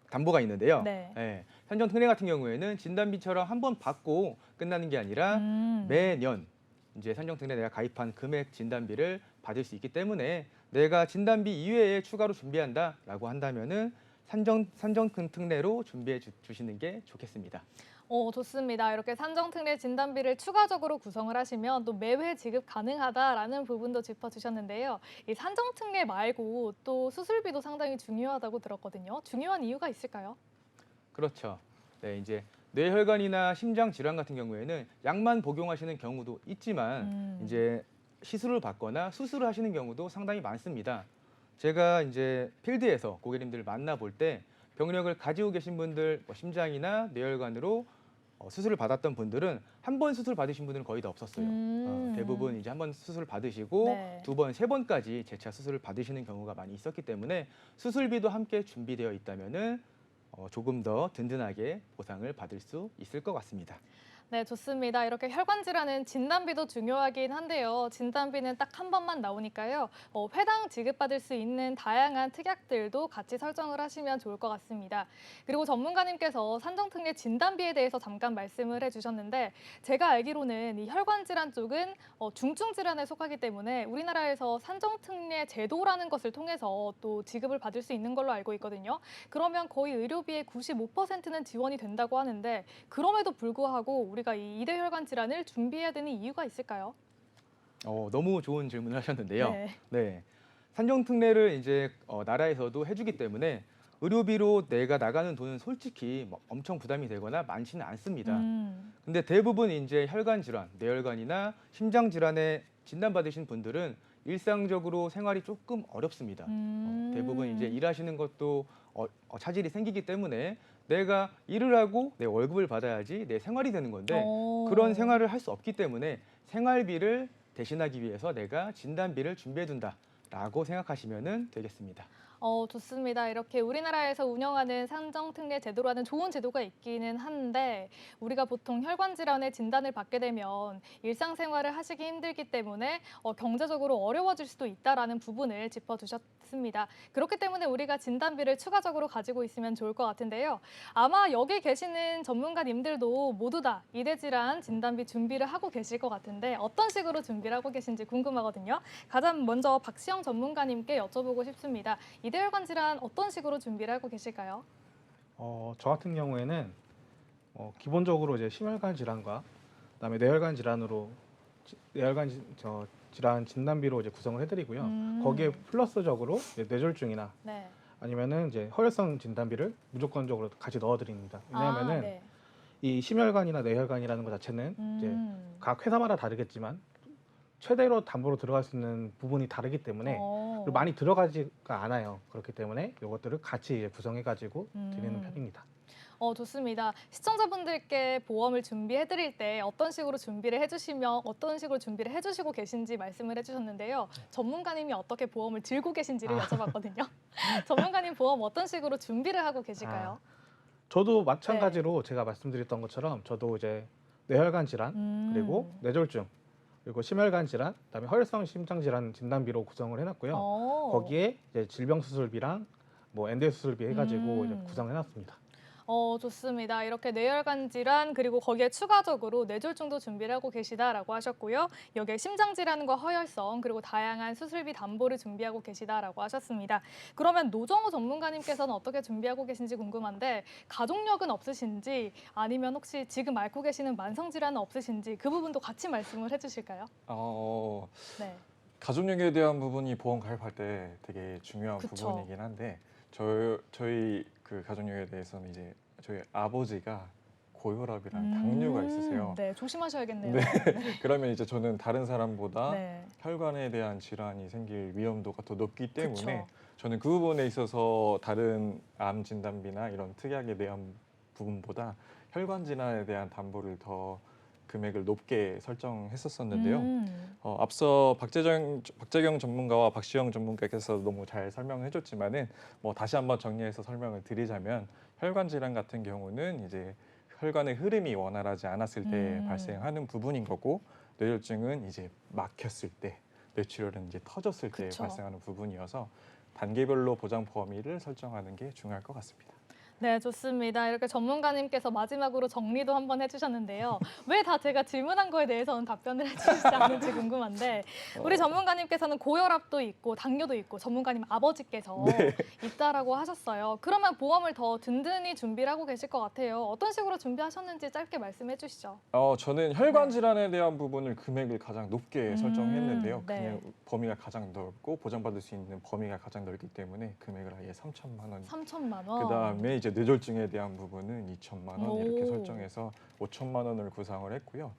담보가 있는데요. 네. 예, 산정특례 같은 경우에는 진단비처럼 한 번 받고 끝나는 게 아니라 매년 이제 산정특례 내가 가입한 금액 진단비를 받을 수 있기 때문에 내가 진단비 이외에 추가로 준비한다라고 한다면은 산정특례로 준비해 주시는 게 좋겠습니다. 좋습니다. 이렇게 산정특례 진단비를 추가적으로 구성을 하시면 또 매회 지급 가능하다라는 부분도 짚어주셨는데요. 이 산정특례 말고 또 수술비도 상당히 중요하다고 들었거든요. 중요한 이유가 있을까요? 그렇죠. 네, 이제 뇌혈관이나 심장 질환 같은 경우에는 약만 복용하시는 경우도 있지만 이제 시술을 받거나 수술을 하시는 경우도 상당히 많습니다. 제가 이제 필드에서 고객님들을 만나볼 때 병력을 가지고 계신 분들, 심장이나 뇌혈관으로 수술을 받았던 분들은 한 번 수술 받으신 분들은 거의 다 없었어요. 대부분 이제 한 번 수술 받으시고 네. 두 번, 세 번까지 재차 수술을 받으시는 경우가 많이 있었기 때문에 수술비도 함께 준비되어 있다면은 조금 더 든든하게 보상을 받을 수 있을 것 같습니다. 네, 좋습니다. 이렇게 혈관질환은 진단비도 중요하긴 한데요. 진단비는 딱 한 번만 나오니까요. 회당 지급받을 수 있는 다양한 특약들도 같이 설정을 하시면 좋을 것 같습니다. 그리고 전문가님께서 산정특례 진단비에 대해서 잠깐 말씀을 해주셨는데 제가 알기로는 이 혈관질환 쪽은 중증질환에 속하기 때문에 우리나라에서 산정특례 제도라는 것을 통해서 또 지급을 받을 수 있는 걸로 알고 있거든요. 그러면 거의 의료비의 95%는 지원이 된다고 하는데 그럼에도 불구하고 우리가 이 이대혈관 질환을 준비해야 되는 이유가 있을까요? 너무 좋은 질문을 하셨는데요. 네. 네. 산정특례를 이제 나라에서도 해주기 때문에 의료비로 내가 나가는 돈은 솔직히 뭐 엄청 부담이 되거나 많지는 않습니다. 근데 대부분 이제 혈관 질환, 뇌혈관이나 심장 질환에 진단받으신 분들은 일상적으로 생활이 조금 어렵습니다. 대부분 이제 일하시는 것도 차질이 생기기 때문에 내가 일을 하고 내 월급을 받아야지 내 생활이 되는 건데 그런 생활을 할 수 없기 때문에 생활비를 대신하기 위해서 내가 진단비를 준비해둔다라고 생각하시면 되겠습니다. 좋습니다. 이렇게 우리나라에서 운영하는 산정특례 제도라는 좋은 제도가 있기는 한데 우리가 보통 혈관 질환의 진단을 받게 되면 일상생활을 하시기 힘들기 때문에 경제적으로 어려워질 수도 있다라는 부분을 짚어주셨습니다. 그렇기 때문에 우리가 진단비를 추가적으로 가지고 있으면 좋을 것 같은데요. 아마 여기 계시는 전문가님들도 모두 다 이대 질환 진단비 준비를 하고 계실 것 같은데 어떤 식으로 준비를 하고 계신지 궁금하거든요. 가장 먼저 박시영 전문가님께 여쭤보고 싶습니다. 이대혈관 질환 어떤 식으로 준비를 하고 계실까요? 저 같은 경우에는 기본적으로 이제 심혈관 질환과 그다음에 뇌혈관 질환으로 질환 진단비로 이제 구성을 해드리고요. 거기에 플러스적으로 이제 뇌졸중이나 네. 아니면은 이제 허혈성 진단비를 무조건적으로 같이 넣어드립니다. 왜냐하면은 네. 이 심혈관이나 뇌혈관이라는 것 자체는 이제 음. 각 회사마다 다르겠지만 최대로 담보로 들어갈 수 있는 부분이 다르기 때문에 그리고 많이 들어가지가 않아요. 그렇기 때문에 이것들을 같이 이제 구성해가지고 드리는 편입니다. 좋습니다. 시청자분들께 보험을 준비해드릴 때 어떤 식으로 준비를 해주시며 어떤 식으로 준비를 해주시고 계신지 말씀을 해주셨는데요. 전문가님이 어떻게 보험을 들고 계신지를 여쭤봤거든요. 전문가님 보험 어떤 식으로 준비를 하고 계실까요? 저도 마찬가지로 제가 말씀드렸던 것처럼 저도 이제 뇌혈관 질환 그리고 뇌졸중 그리고 심혈관 질환, 그다음에 허혈성 심장 질환 진단비로 구성을 해놨고요. 거기에 이제 질병 수술비랑 뭐 엔대 수술비 해가지고 이제 구성해놨습니다. 좋습니다. 이렇게 뇌혈관 질환 그리고 거기에 추가적으로 뇌졸중도 준비를 하고 계시다라고 하셨고요. 여기에 심장 질환과 허혈성 그리고 다양한 수술비 담보를 준비하고 계시다라고 하셨습니다. 그러면 노정호 전문가님께서는 어떻게 준비하고 계신지 궁금한데 가족력은 없으신지 아니면 혹시 지금 앓고 계시는 만성 질환은 없으신지 그 부분도 같이 말씀을 해주실까요? 네. 가족력에 대한 부분이 보험 가입할 때 되게 중요한 그쵸. 부분이긴 한데 저희 그 가족력에 대해서는 이제 저희 아버지가 고혈압이랑 당뇨가 있으세요. 네, 조심하셔야겠네요. 네. 그러면 이제 저는 다른 사람보다 네. 혈관에 대한 질환이 생길 위험도가 더 높기 때문에 그쵸. 저는 그 부분에 있어서 다른 암 진단비나 이런 특약에 대한 부분보다 혈관 질환에 대한 담보를 더 금액을 높게 설정했었었는데요. 앞서 박재경 전문가와 박시영 전문가께서 너무 잘 설명해줬지만은 뭐 다시 한번 정리해서 설명을 드리자면 혈관 질환 같은 경우는 이제 혈관의 흐름이 원활하지 않았을 때 발생하는 부분인 거고 뇌졸중은 이제 막혔을 때 뇌출혈은 이제 터졌을 때 그쵸. 발생하는 부분이어서 단계별로 보장 범위를 설정하는 게 중요할 것 같습니다. 네, 좋습니다. 이렇게 전문가님께서 마지막으로 정리도 한번 해주셨는데요. 왜 다 제가 질문한 거에 대해서는 답변을 해주시지 않는지 궁금한데 우리 전문가님께서는 고혈압도 있고 당뇨도 있고 전문가님 아버지께서 있다라고 하셨어요. 그러면 보험을 더 든든히 준비를 하고 계실 것 같아요. 어떤 식으로 준비하셨는지 짧게 말씀해 주시죠. 저는 혈관 질환에 대한 부분을 금액을 가장 높게 설정했는데요. 네. 그냥 범위가 가장 넓고 보장받을 수 있는 범위가 가장 넓기 때문에 금액을 아예 3천만 원. 3천만 원. 그다음에 이제 뇌졸중에 대한 부분은 2천만 원 이렇게 오. 설정해서 5천만 원을 구상을 했고요.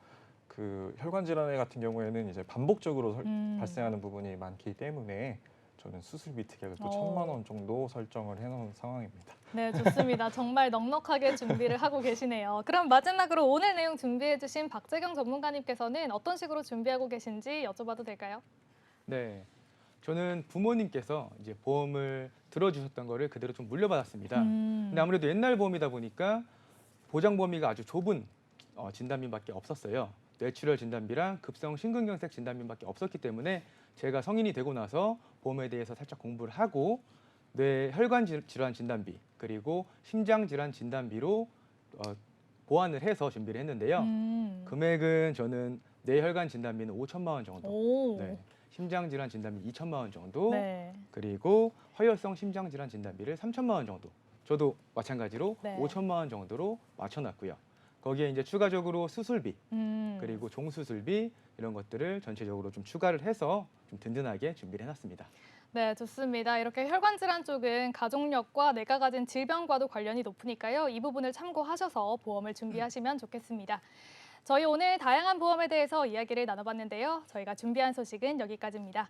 그 혈관 질환 같은 경우에는 이제 반복적으로 발생하는 부분이 많기 때문에 저는 수술비 특약을 또 1,000만 원 정도 설정을 해놓은 상황입니다. 네, 좋습니다. 정말 넉넉하게 준비를 하고 계시네요. 그럼 마지막으로 오늘 내용 준비해주신 박재경 전문가님께서는 어떤 식으로 준비하고 계신지 여쭤봐도 될까요? 네, 저는 부모님께서 이제 보험을 들어주셨던 거를 그대로 좀 물려받았습니다. 근데 아무래도 옛날 보험이다 보니까 보장 범위가 아주 좁은 진단비밖에 없었어요. 뇌출혈 진단비랑 급성 심근경색 진단비밖에 없었기 때문에 제가 성인이 되고 나서 보험에 대해서 살짝 공부를 하고 뇌혈관 질환 진단비 그리고 심장 질환 진단비로 보완을 해서 준비를 했는데요. 금액은 저는 뇌혈관 진단비는 5천만 원 정도, 오. 네, 심장 질환 진단비 2천만 원 정도, 네. 그리고 허혈성 심장 질환 진단비를 3천만 원 정도. 저도 마찬가지로 네. 5천만 원 정도로 맞춰놨고요. 거기에 이제 추가적으로 수술비 그리고 종수술비 이런 것들을 전체적으로 좀 추가를 해서 좀 든든하게 준비를 해놨습니다. 네, 좋습니다. 이렇게 혈관 질환 쪽은 가족력과 내가 가진 질병과도 관련이 높으니까요. 이 부분을 참고하셔서 보험을 준비하시면 좋겠습니다. 저희 오늘 다양한 보험에 대해서 이야기를 나눠봤는데요. 저희가 준비한 소식은 여기까지입니다.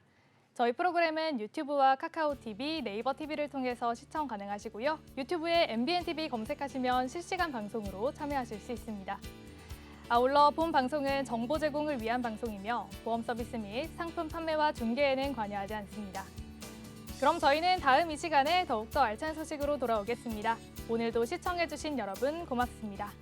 저희 프로그램은 유튜브와 카카오 TV, 네이버 TV를 통해서 시청 가능하시고요. 유튜브에 MBN TV 검색하시면 실시간 방송으로 참여하실 수 있습니다. 아울러 본 방송은 정보 제공을 위한 방송이며 보험 서비스 및 상품 판매와 중개에는 관여하지 않습니다. 그럼 저희는 다음 이 시간에 더욱더 알찬 소식으로 돌아오겠습니다. 오늘도 시청해주신 여러분 고맙습니다.